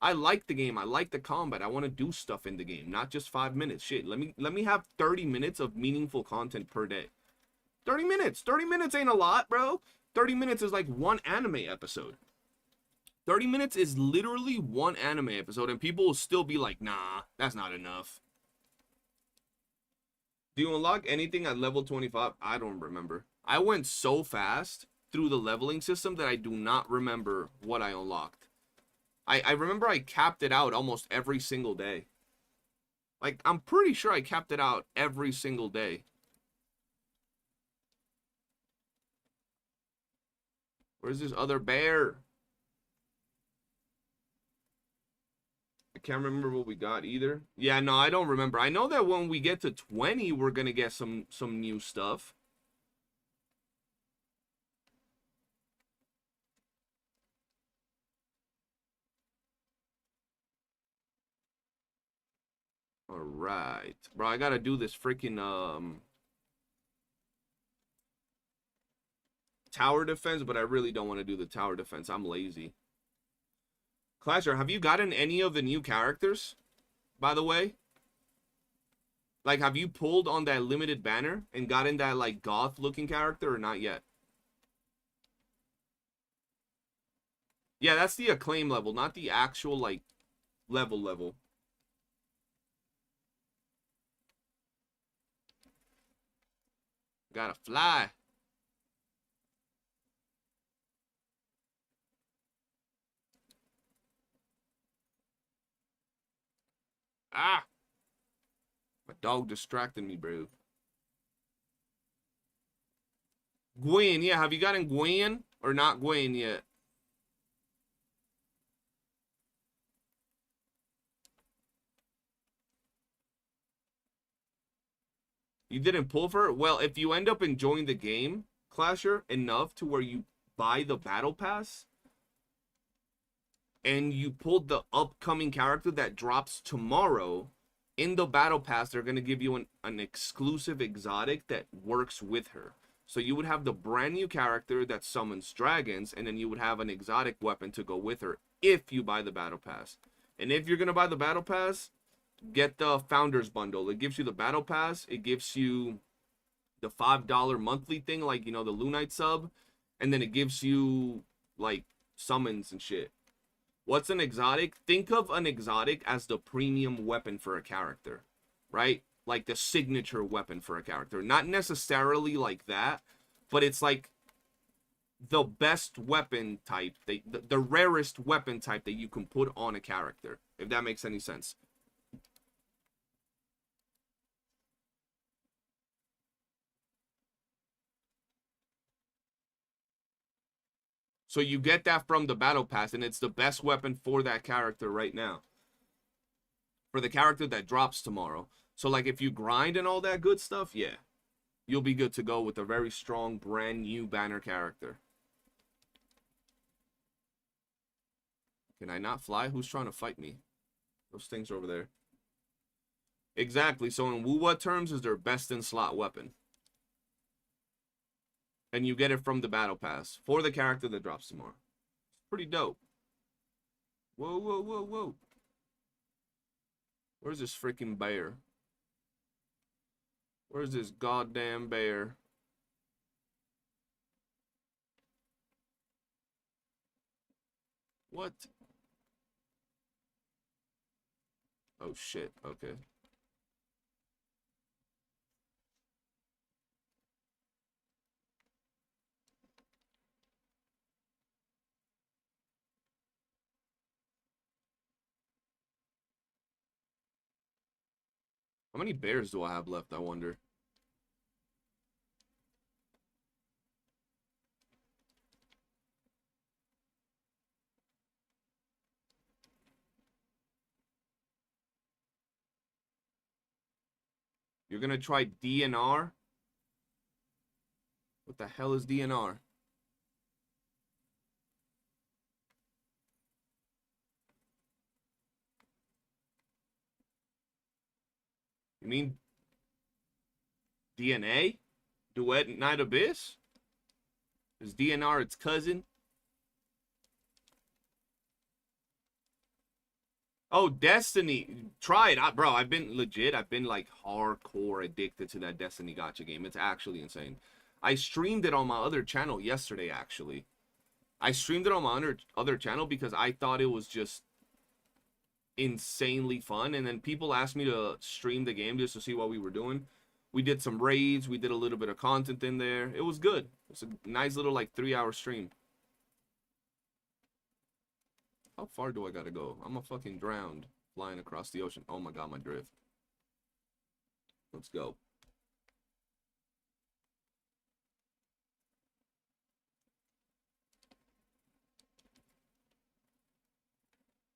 I like the game. I like the combat. I want to do stuff in the game, not just 5 minutes. Shit, let me have 30 minutes of meaningful content per day. 30 minutes. 30 minutes ain't a lot, bro. 30 minutes is like one anime episode. 30 minutes is literally one anime episode, and people will still be like, nah, that's not enough. Do you unlock anything at level 25? I don't remember. I went so fast through the leveling system that I do not remember what I unlocked. I remember I capped it out almost every single day. Like, I'm pretty sure I capped it out every single day. Where's this other bear? I can't remember what we got either. Yeah, no, I don't remember. I know that when we get to 20, we're gonna get some new stuff. All right, bro, I gotta do this freaking tower defense, but I really don't want to do the tower defense. I'm lazy. Clasher, have you gotten any of the new characters, by the way? Like, have you pulled on that limited banner and gotten that, like, goth-looking character or not yet? Yeah, that's the acclaim level, not the actual, like, level. Gotta fly. Ah! My dog distracted me, bro. Gwen, yeah, have you gotten Gwen or not Gwen yet? You didn't pull for it? Well, if you end up enjoying the game, Clasher, enough to where you buy the battle pass and you pulled the upcoming character that drops tomorrow, in the battle pass, they're going to give you an exclusive exotic that works with her. So you would have the brand new character that summons dragons, and then you would have an exotic weapon to go with her if you buy the battle pass. And if you're going to buy the battle pass, get the founders bundle. It gives you the battle pass. It gives you the $5 monthly thing, like, you know, the Lunite sub. And then it gives you, like, summons and shit. What's an exotic? Think of an exotic as the premium weapon for a character, right? Like the signature weapon for a character. Not necessarily like that, but it's like the best weapon type, the rarest weapon type that you can put on a character, if that makes any sense. So you get that from the battle pass, and it's the best weapon for that character right now. For the character that drops tomorrow. So, like, if you grind and all that good stuff, yeah, you'll be good to go with a very strong, brand new banner character. Can I not fly? Who's trying to fight me? Those things over there. Exactly. So in WOOOO terms, is their best in slot weapon. And you get it from the battle pass for the character that drops tomorrow. Pretty dope. Whoa. Where's this freaking bear? Where's this goddamn bear? What? Oh shit, okay. How many bears do I have left, I wonder? You're gonna try DNR? What the hell is DNR? You mean DNA? Duet Night Abyss? Is DNR its cousin? Oh, Destiny. Try it. Bro, I've been legit. I've been like hardcore addicted to that Destiny gacha game. It's actually insane. I streamed it on my other channel yesterday, actually. I streamed it on my other channel because I thought it was just insanely fun. And then people asked me to stream the game just to see what we were doing. We did some raids. We did a little bit of content in there. It was good. It's a nice little like 3-hour stream. How far do I gotta go? I'm a fucking drowned flying across the ocean. Oh my god, my drift. Let's go.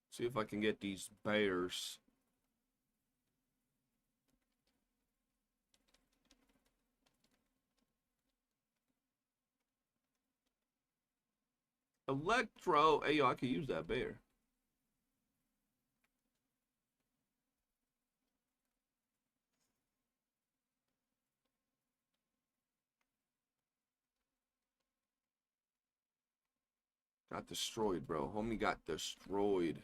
See if I can get these bears. Electro. Hey, yo, I could use that bear. Got destroyed, bro. Homie got destroyed.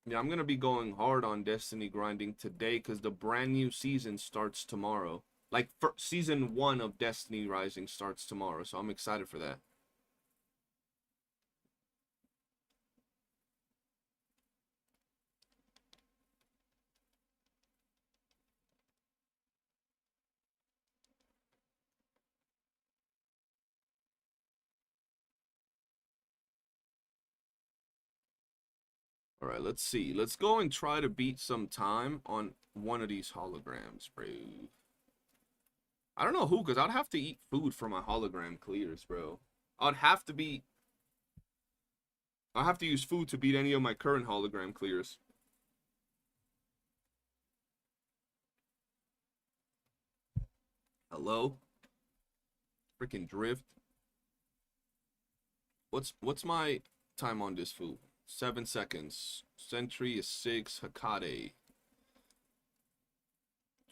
Yeah, I'm going to be going hard on Destiny grinding today because the brand new season starts tomorrow. Like, season 1 of Destiny Rising starts tomorrow, so I'm excited for that. All right, let's see. Let's go and try to beat some time on one of these holograms, bro. I don't know who, because I'd have to eat food for my hologram clears, bro. I'd have to use food to beat any of my current hologram clears. Hello? Freaking drift. What's my time on this food? 7 seconds. Sentry is 6. Hakade.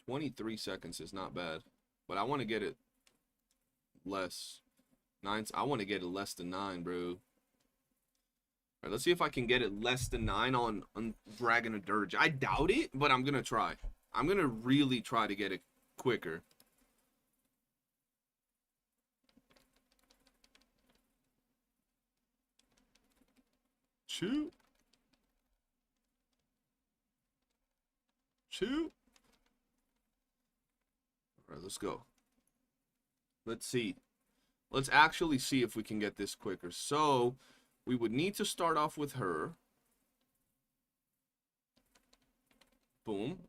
23 seconds is not bad. But I want to get it less. 9. I want to get it less than 9, bro. Alright, let's see if I can get it less than 9 on Dragon of Dirge. I doubt it, but I'm going to try. I'm going to really try to get it quicker. Shoot. Shoot. All right, let's go. Let's see. Let's actually see if we can get this quicker. So, we would need to start off with her. Boom.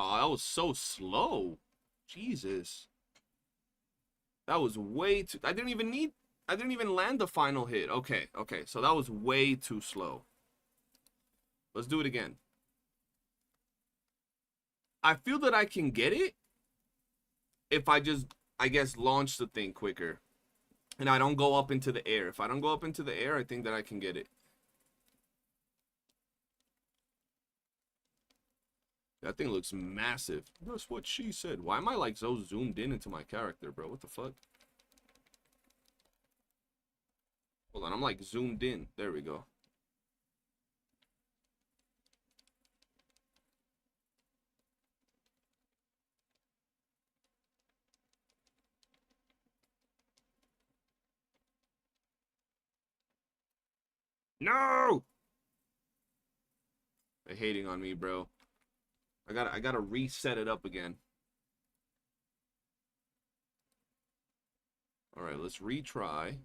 Oh, that was so slow. Jesus. That was way too... I didn't even land the final hit. Okay, okay. So that was way too slow. Let's do it again. I feel that I can get it if I just, I guess, launch the thing quicker. And I don't go up into the air. If I don't go up into the air, I think that I can get it. That thing looks massive. That's what she said. Why am I like so zoomed in into my character, bro? What the fuck? Hold on, I'm like zoomed in. There we go. No! They're hating on me, bro. I gotta reset it up again. Alright, let's retry.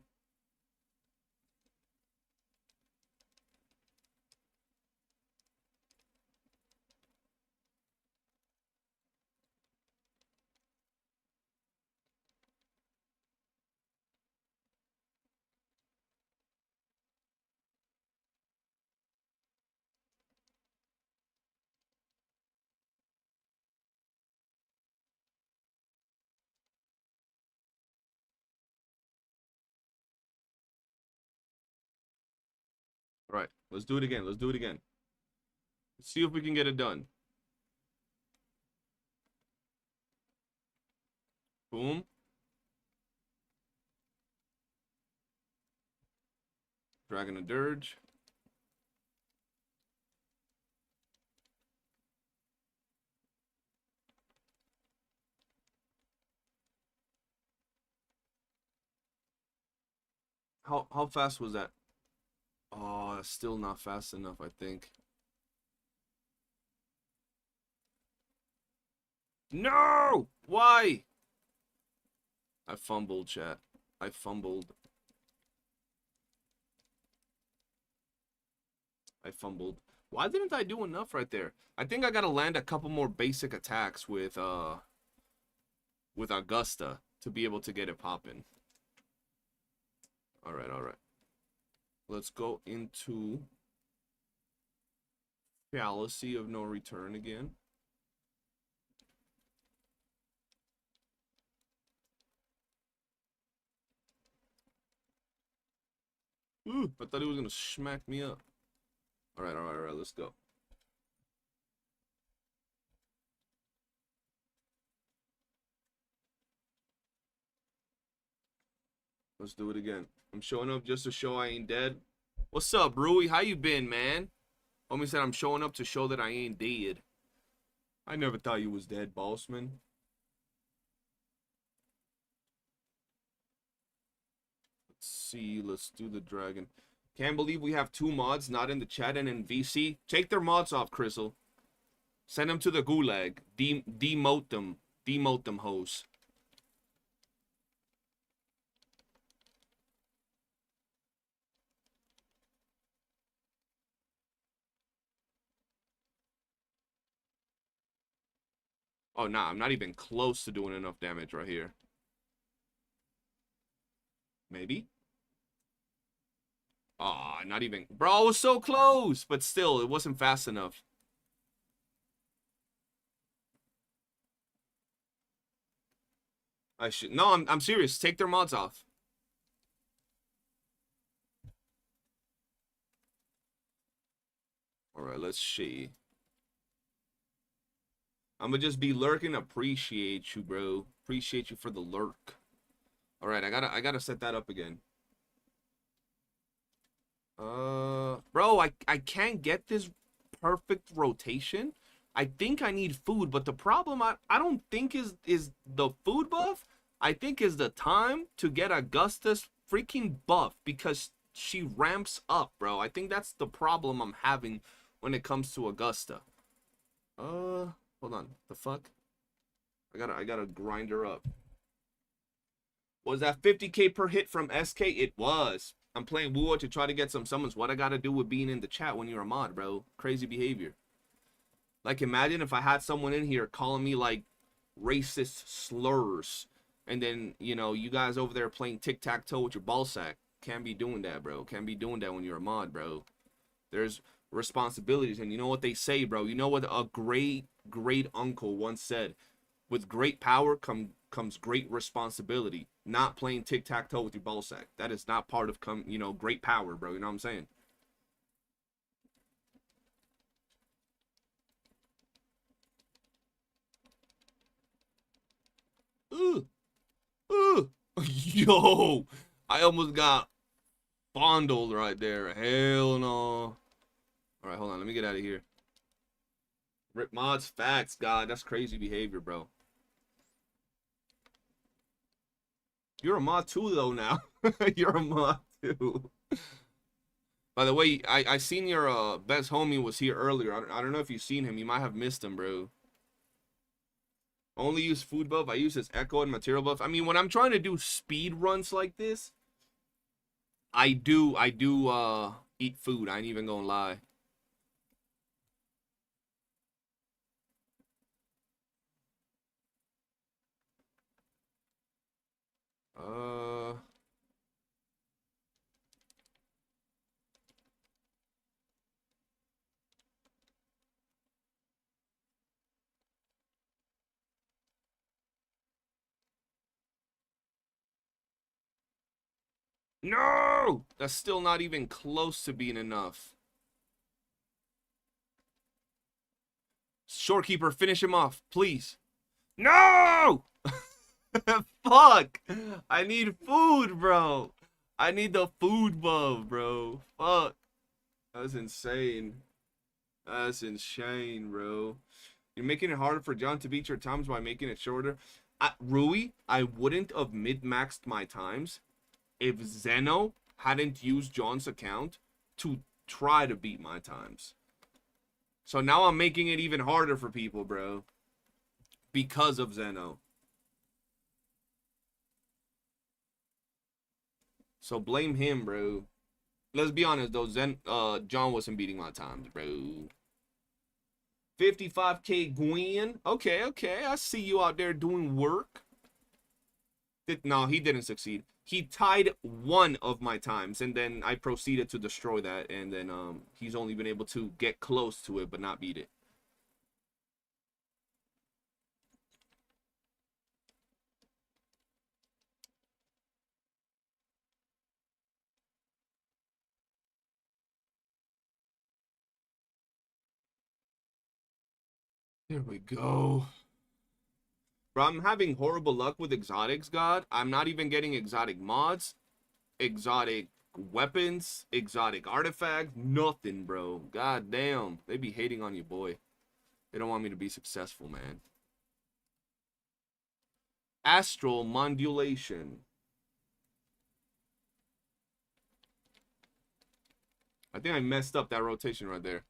Alright, let's do it again. Let's do it again. Let's see if we can get it done. Boom. Dragon and Dirge. How fast was that? Oh, that's still not fast enough, I think. No! Why? I fumbled, chat. I fumbled. I fumbled. Why didn't I do enough right there? I think I gotta land a couple more basic attacks with Augusta to be able to get it popping. Alright, alright. Let's go into Fallacy of No Return again. Ooh, I thought he was gonna smack me up. Alright, alright, alright, let's go. Let's do it again. I'm showing up just to show I ain't dead. What's up, Rui? How you been, man? Homie said I'm showing up to show that I ain't dead. I never thought you was dead, bossman. Let's see. Let's do the dragon. Can't believe we have 2 mods not in the chat and in VC. Take their mods off, Crystal. Send them to the gulag. Demote them. Demote them, hoes. Oh, nah, I'm not even close to doing enough damage right here. Maybe? Aw, not even. Bro, I was so close, but still, it wasn't fast enough. I should. No, I'm serious. Take their mods off. Alright, let's see. I'm gonna just be lurking. Appreciate you, bro. Appreciate you for the lurk. Alright, I gotta set that up again. Bro, I can't get this perfect rotation. I think I need food, but the problem I don't think is the food buff. I think is the time to get Augusta's freaking buff, because she ramps up, bro. I think that's the problem I'm having when it comes to Augusta. Hold on. The fuck? I gotta grind her up. Was that 50k per hit from SK? It was. I'm playing WOOOO to try to get some summons. What I gotta do with being in the chat when you're a mod, bro? Crazy behavior. Like, imagine if I had someone in here calling me, like, racist slurs. And then, you know, you guys over there playing tic-tac-toe with your ball sack. Can't be doing that, bro. Can't be doing that when you're a mod, bro. There's responsibilities. And you know what they say, bro? You know what a great uncle once said? With great power comes great responsibility. Not playing tic-tac-toe with your ball sack. That is not part of, you know, great power, bro. You know what I'm saying? Ooh. Ooh. Yo. I almost got fondled right there. Hell no. All right, hold on. Let me get out of here. Rip mods, facts, God. That's crazy behavior, bro. You're a mod too, though, now. You're a mod too. By the way, I seen your best homie was here earlier. I don't know if you've seen him. You might have missed him, bro. Only use food buff. I use his echo and material buff. I mean, when I'm trying to do speed runs like this, I do eat food. I ain't even gonna lie. Uh No! That's still not even close to being enough. Shorekeeper, finish him off, please. No! Fuck! I need food, bro. I need the food buff, bro. Fuck. That's insane. That's insane, bro. You're making it harder for John to beat your times by making it shorter. Rui, I wouldn't have mid-maxed my times if Zeno hadn't used John's account to try to beat my times. So now I'm making it even harder for people, bro. Because of Zeno. So blame him, bro. Let's be honest, though. John wasn't beating my times, bro. 55K Gwen. Okay, okay. I see you out there doing work. No, he didn't succeed. He tied one of my times, and then I proceeded to destroy that, and then he's only been able to get close to it, but not beat it. There we go. Bro, I'm having horrible luck with exotics, God. I'm not even getting exotic mods, exotic weapons, exotic artifacts, nothing, bro. God damn. They be hating on you, boy. They don't want me to be successful, man. Astral modulation. I think I messed up that rotation right there.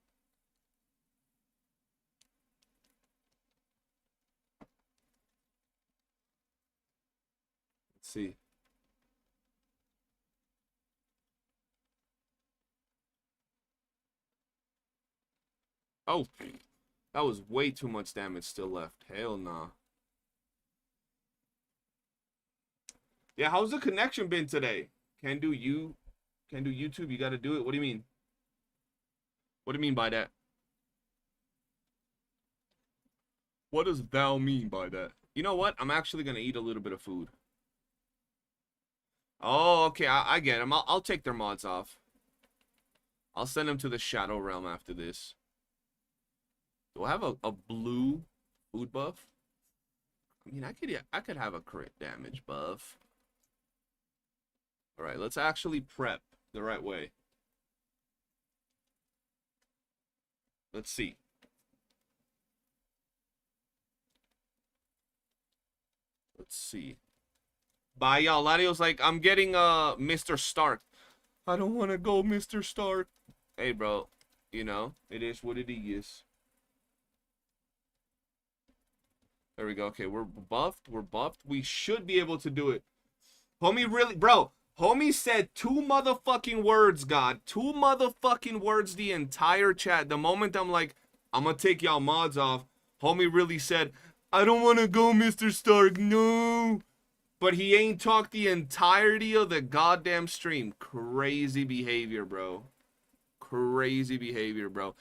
Let's see. Oh, that was way too much damage still left. Hell nah. Yeah, how's the connection been today? Can't do YouTube. You gotta do it. What do you mean? What do you mean by that? What does thou mean by that? You know what? I'm actually gonna eat a little bit of food. Oh, okay. I get them. I'll take their mods off. I'll send them to the Shadow Realm after this. Do I have a blue food buff? I mean, I could have a crit damage buff. All right, let's actually prep the right way. Let's see. Let's see. Bye, y'all. Ladio's like, I'm getting Mr. Stark. I don't want to go, Mr. Stark. Hey, bro. You know, it is what it is. There we go. Okay, we're buffed. We're buffed. We should be able to do it. Homie really, bro. Homie said 2 motherfucking words, God. 2 motherfucking words the entire chat. The moment I'm like, I'm gonna take y'all mods off, homie really said, I don't want to go, Mr. Stark. No. But he ain't talked the entirety of the goddamn stream. Crazy behavior, bro. Crazy behavior, bro.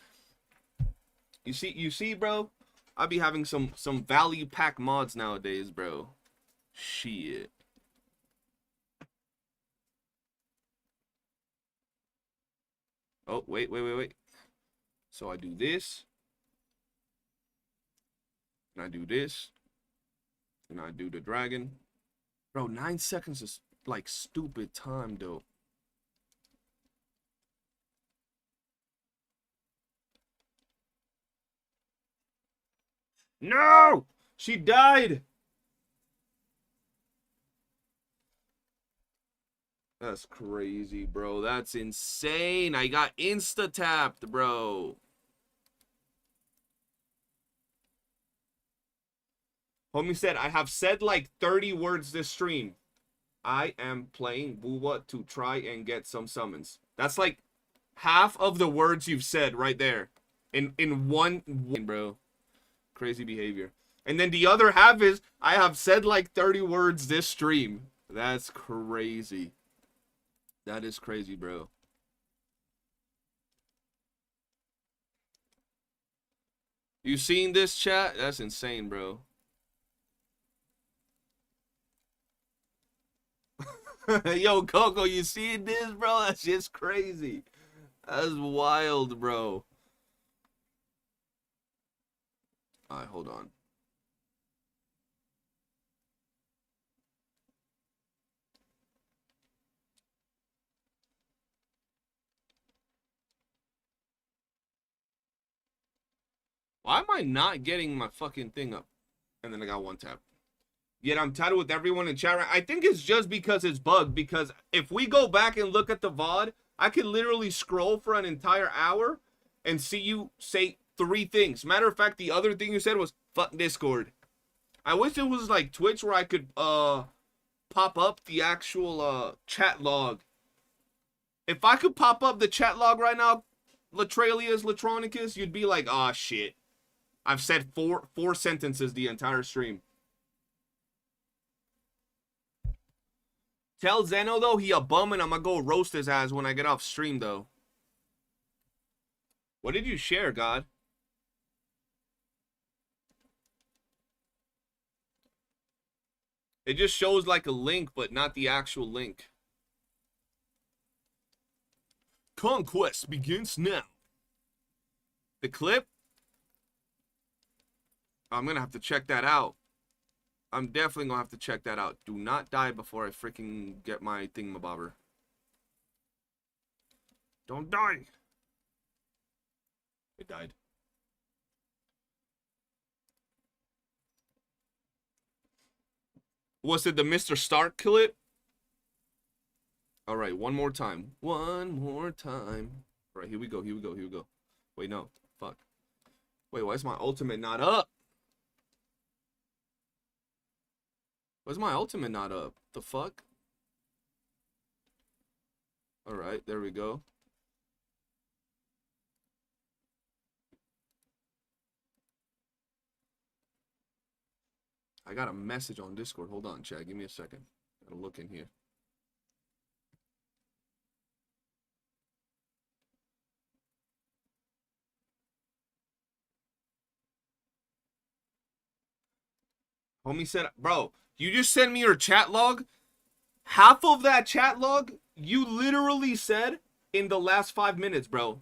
You see, bro? I be having some value pack mods nowadays, bro. Shit. Oh, wait. So I do this. And I do this. And I do the dragon. Bro, 9 seconds is like stupid time, though. No! She died! That's crazy, bro. That's insane. I got insta-tapped, bro. Homie said, I have said like 30 words this stream. I am playing Wuwa to try and get some summons. That's like half of the words you've said right there. In one, bro. Crazy behavior. And then the other half is, I have said like 30 words this stream. That's crazy. That is crazy, bro. You seen this, chat? That's insane, bro. Yo, Coco, you seen this, bro? That's just crazy. That's wild, bro. Alright, hold on. Why am I not getting my fucking thing up? And then I got one tap. Yet I'm tied with everyone in chat. I think it's just because it's bugged. Because if we go back and look at the VOD, I could literally scroll for an entire hour and see you say 3 things. Matter of fact, the other thing you said was fuck Discord. I wish it was like Twitch where I could pop up the actual chat log. If I could pop up the chat log right now, Latralius, Latronicus, you'd be like, oh shit. I've said four sentences the entire stream. Tell Zeno, though, he a bum and I'm gonna go roast his ass when I get off stream, though. What did you share, God? It just shows like a link, but not the actual link. Conquest begins now. The clip? I'm gonna have to check that out. I'm definitely gonna have to check that out. Do not die before I freaking get my thingamabobber. Don't die. It died. Was it the Mr. Stark clip? Alright, one more time. One more time. Alright, here we go, here we go, here we go. Wait, no. Fuck. Wait, why is my ultimate not up? Why's my ultimate not up? The fuck? Alright, there we go. I got a message on Discord. Hold on, chat. Give me a second. Gotta look in here. Homie said, bro, you just sent me your chat log. Half of that chat log, you literally said in the last 5 minutes, bro.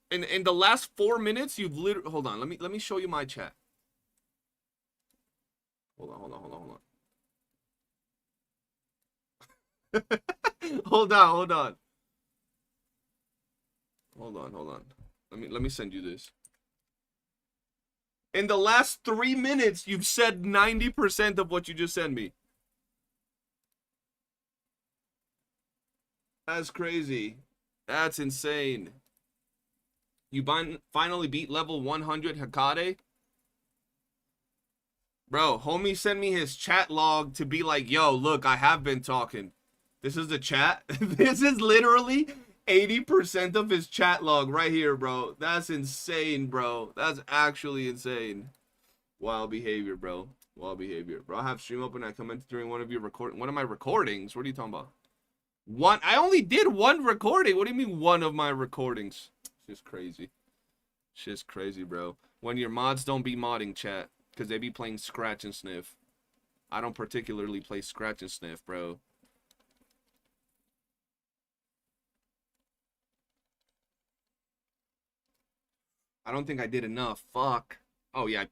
In the last 4 minutes, you've literally... Hold on, let me show you my chat. Hold on. Hold on. Let me send you this. In the last 3 minutes, you've said 90% of what you just sent me. That's crazy. That's insane. You finally beat level 100 Hekade? Bro, homie sent me his chat log to be like, yo, look, I have been talking. This is the chat. This is literally 80% of his chat log right here, bro. That's insane, bro. That's actually insane. Wild behavior, bro. Wild behavior. Bro, I have stream open. I commented during one of my recordings. What are you talking about? One. I only did one recording. What do you mean one of my recordings? It's just crazy. It's just crazy, bro. When your mods don't be modding, chat. Because they be playing Scratch and Sniff. I don't particularly play Scratch and Sniff, bro. I don't think I did enough. Fuck. Oh, yeah.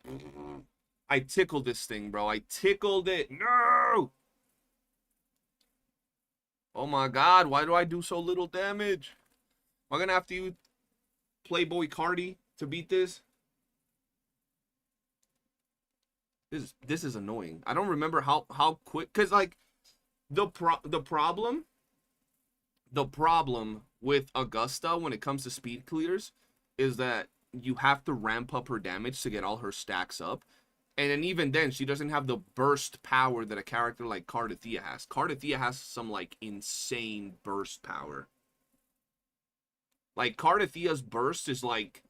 I tickled this thing, bro. I tickled it. No! Oh my god, why do I do so little damage? Am I gonna have to use Playboy Cardi to beat this? This is annoying. I don't remember how quick, cause like the problem with Augusta when it comes to speed clears is that you have to ramp up her damage to get all her stacks up. And then even then, she doesn't have the burst power that a character like Cardathea has. Cardathea has some, like, insane burst power. Like, Cardathea's burst is, like,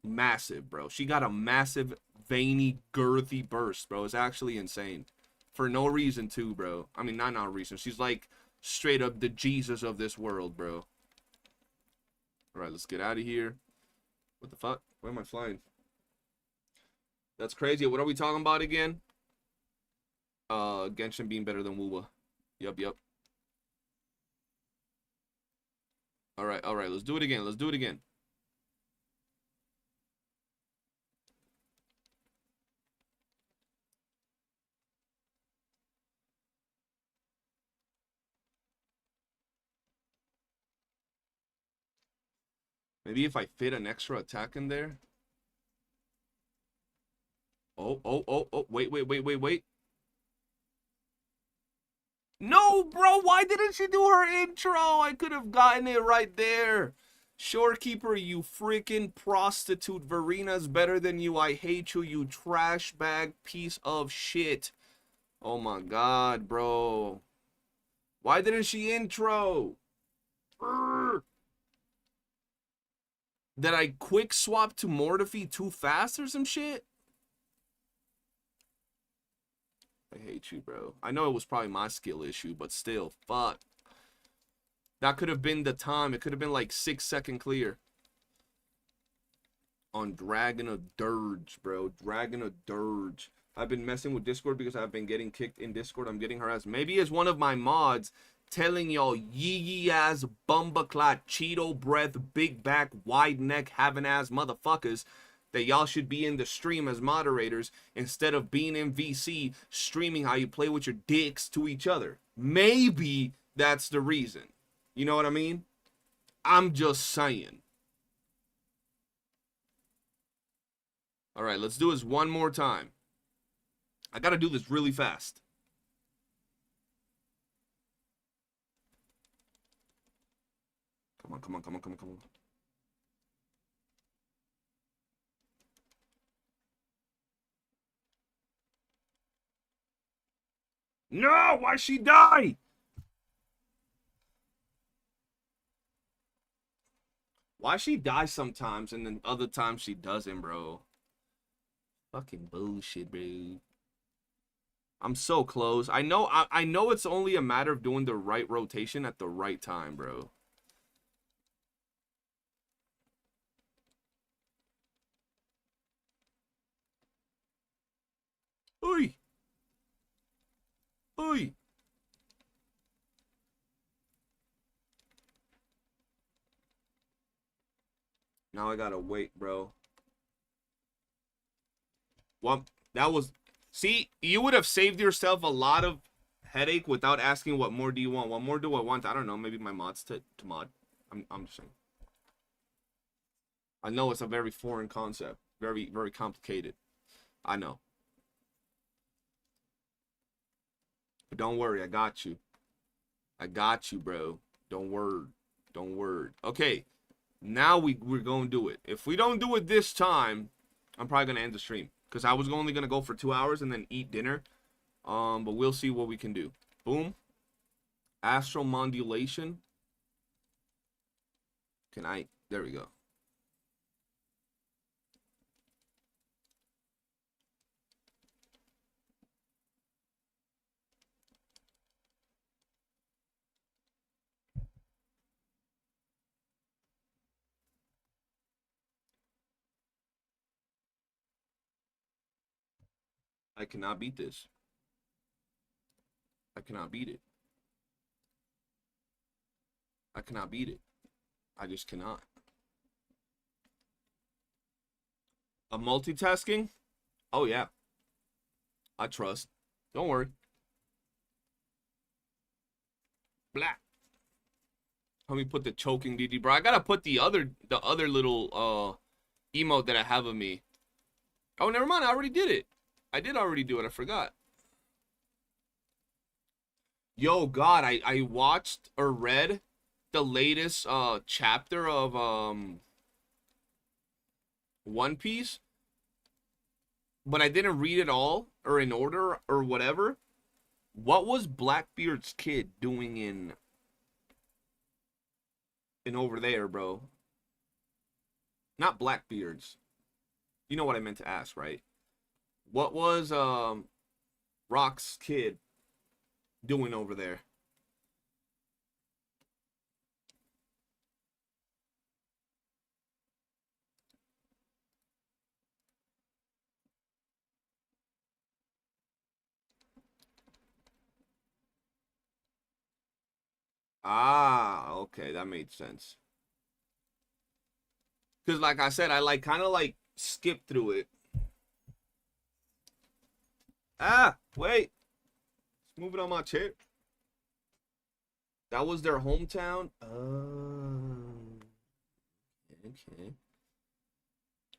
massive, bro. She got a massive, veiny, girthy burst, bro. It's actually insane. For no reason, too, bro. I mean, not no reason. She's, like, straight up the Jesus of this world, bro. Alright, let's get out of here. What the fuck? Where am I flying? That's crazy. What are we talking about again? Genshin being better than WOOOO. Yep. Alright, let's do it again. Maybe if I fit an extra attack in there. Oh, wait. No, bro, why didn't she do her intro? I could have gotten it right there. Shorekeeper, you freaking prostitute. Verena's better than you. I hate you, you trash bag piece of shit. Oh my god, bro. Why didn't she intro? Urgh. Did I quick swap to Mortifi too fast or some shit? I hate you, bro. I know it was probably my skill issue, but still, fuck. That could have been the time. It could have been like 6-second clear. On Dragon of Dirge, bro. Dragon of Dirge. I've been messing with Discord because I've been getting kicked in Discord. I'm getting harassed. Maybe it's one of my mods telling y'all yee ass bumbaclat Cheeto breath big back wide neck having ass motherfuckers that y'all should be in the stream as moderators instead of being in VC streaming how you play with your dicks to each other. Maybe that's the reason. You know what I mean? I'm just saying. Alright, let's do this one more time. I gotta do this really fast. Come on. No! Why'd she die? Why she die sometimes and then other times she doesn't, bro? Fucking bullshit, bro. I'm so close. I know it's only a matter of doing the right rotation at the right time, bro. Oi! Oi! Now I gotta wait, bro. Well, that was... See, you would have saved yourself a lot of headache without asking what more do you want. What more do I want? I don't know. Maybe my mods to mod. I'm just saying. I know it's a very foreign concept. Very, very complicated. I know. But don't worry, I got you. I got you, bro. Don't worry. Don't worry. Okay. Now we're going to do it. If we don't do it this time, I'm probably going to end the stream. Because I was only going to go for 2 hours and then eat dinner. But we'll see what we can do. Boom. Astral Modulation. Can I... There we go. I cannot beat this. I cannot beat it. I cannot beat it. I just cannot. A multitasking? Oh, yeah. I trust. Don't worry. Blah. Let me put the choking DD, bro. I gotta put the other little emote that I have of me. Oh, never mind. I already did it. I did already do it. I forgot. Yo, God, I watched or read the latest chapter of One Piece, but I didn't read it all or in order or whatever. What was Blackbeard's kid doing in over there, bro? Not Blackbeard's. You know what I meant to ask, right? What was Rock's kid doing over there? Ah, okay, that made sense. Because like I said, I like kind of like skipped through it. Ah, wait. Let's move it on my chair. That was their hometown. Okay.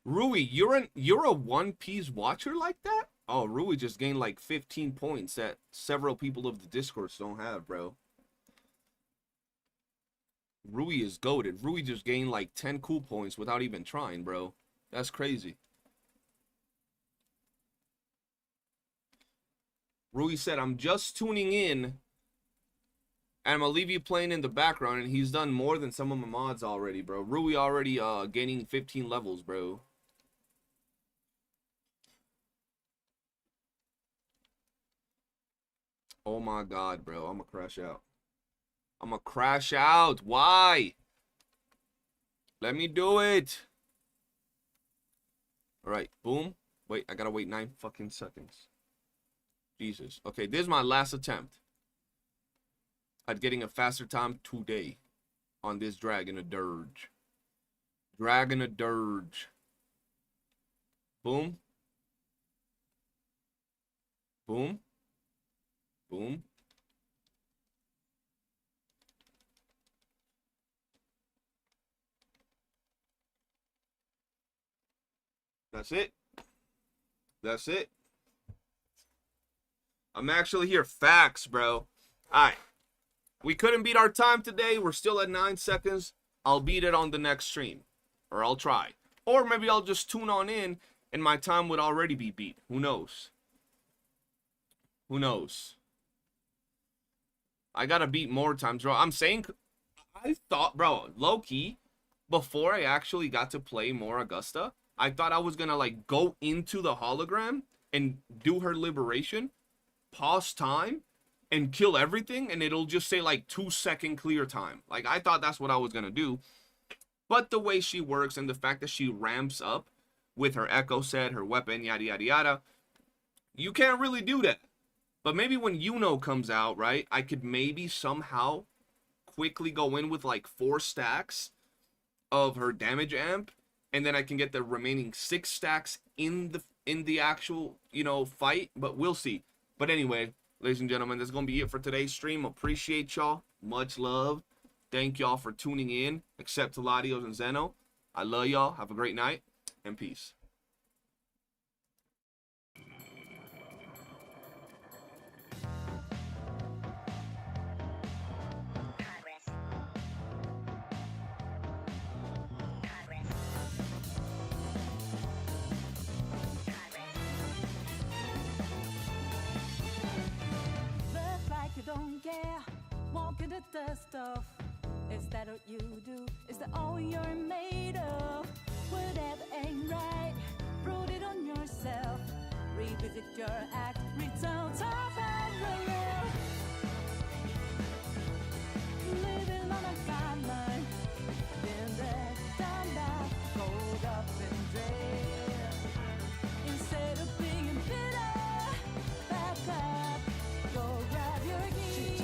Rui, you're a One Piece watcher like that? Oh, Rui just gained like 15 points that several people of the Discord don't have, bro. Rui is goated. Rui just gained like 10 cool points without even trying, bro. That's crazy. Rui said, I'm just tuning in, and I'm gonna leave you playing in the background, and he's done more than some of my mods already, bro. Rui already gaining 15 levels, bro. Oh my God, bro. I'm gonna crash out. I'm gonna crash out. Why? Let me do it. All right, boom. Wait, I gotta wait 9 fucking seconds. Jesus. Okay, this is my last attempt at getting a faster time today on this Dragon of Dirge. Dragon of Dirge. Boom. Boom. Boom. That's it. That's it. I'm actually here. Facts, bro. Alright. We couldn't beat our time today. We're still at 9 seconds. I'll beat it on the next stream. Or I'll try. Or maybe I'll just tune on in and my time would already be beat. Who knows? Who knows? I gotta beat more times, bro. I'm saying, I thought, bro, low-key, before I actually got to play more Augusta, I thought I was gonna, like, go into the hologram and do her liberation, pause time, and kill everything, and it'll just say, like, 2-second clear time. Like, I thought that's what I was gonna do. But the way she works and the fact that she ramps up with her echo set, her weapon, yada, yada, yada, you can't really do that. But maybe when YOOOO comes out, right, I could maybe somehow quickly go in with like 4 stacks of her damage amp, and then I can get the remaining 6 stacks in the actual, you know, fight. But we'll see. But anyway, ladies and gentlemen, that's gonna be it for today's stream. Appreciate y'all. Much love. Thank y'all for tuning in. Except to Latios and Zeno. I love y'all. Have a great night and peace. Look like you don't care, walking the dust off. Is that what you do? Is that all you're made of? Whatever ain't right, prove it on yourself. Revisit your act, return to parallel. Living on a timeline, been there, done that, rolled up and dread. Instead of being bitter, back up, go grab your keys.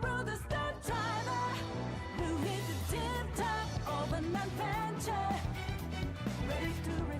Follow the stunt driver who hit the tip top over chair, ready to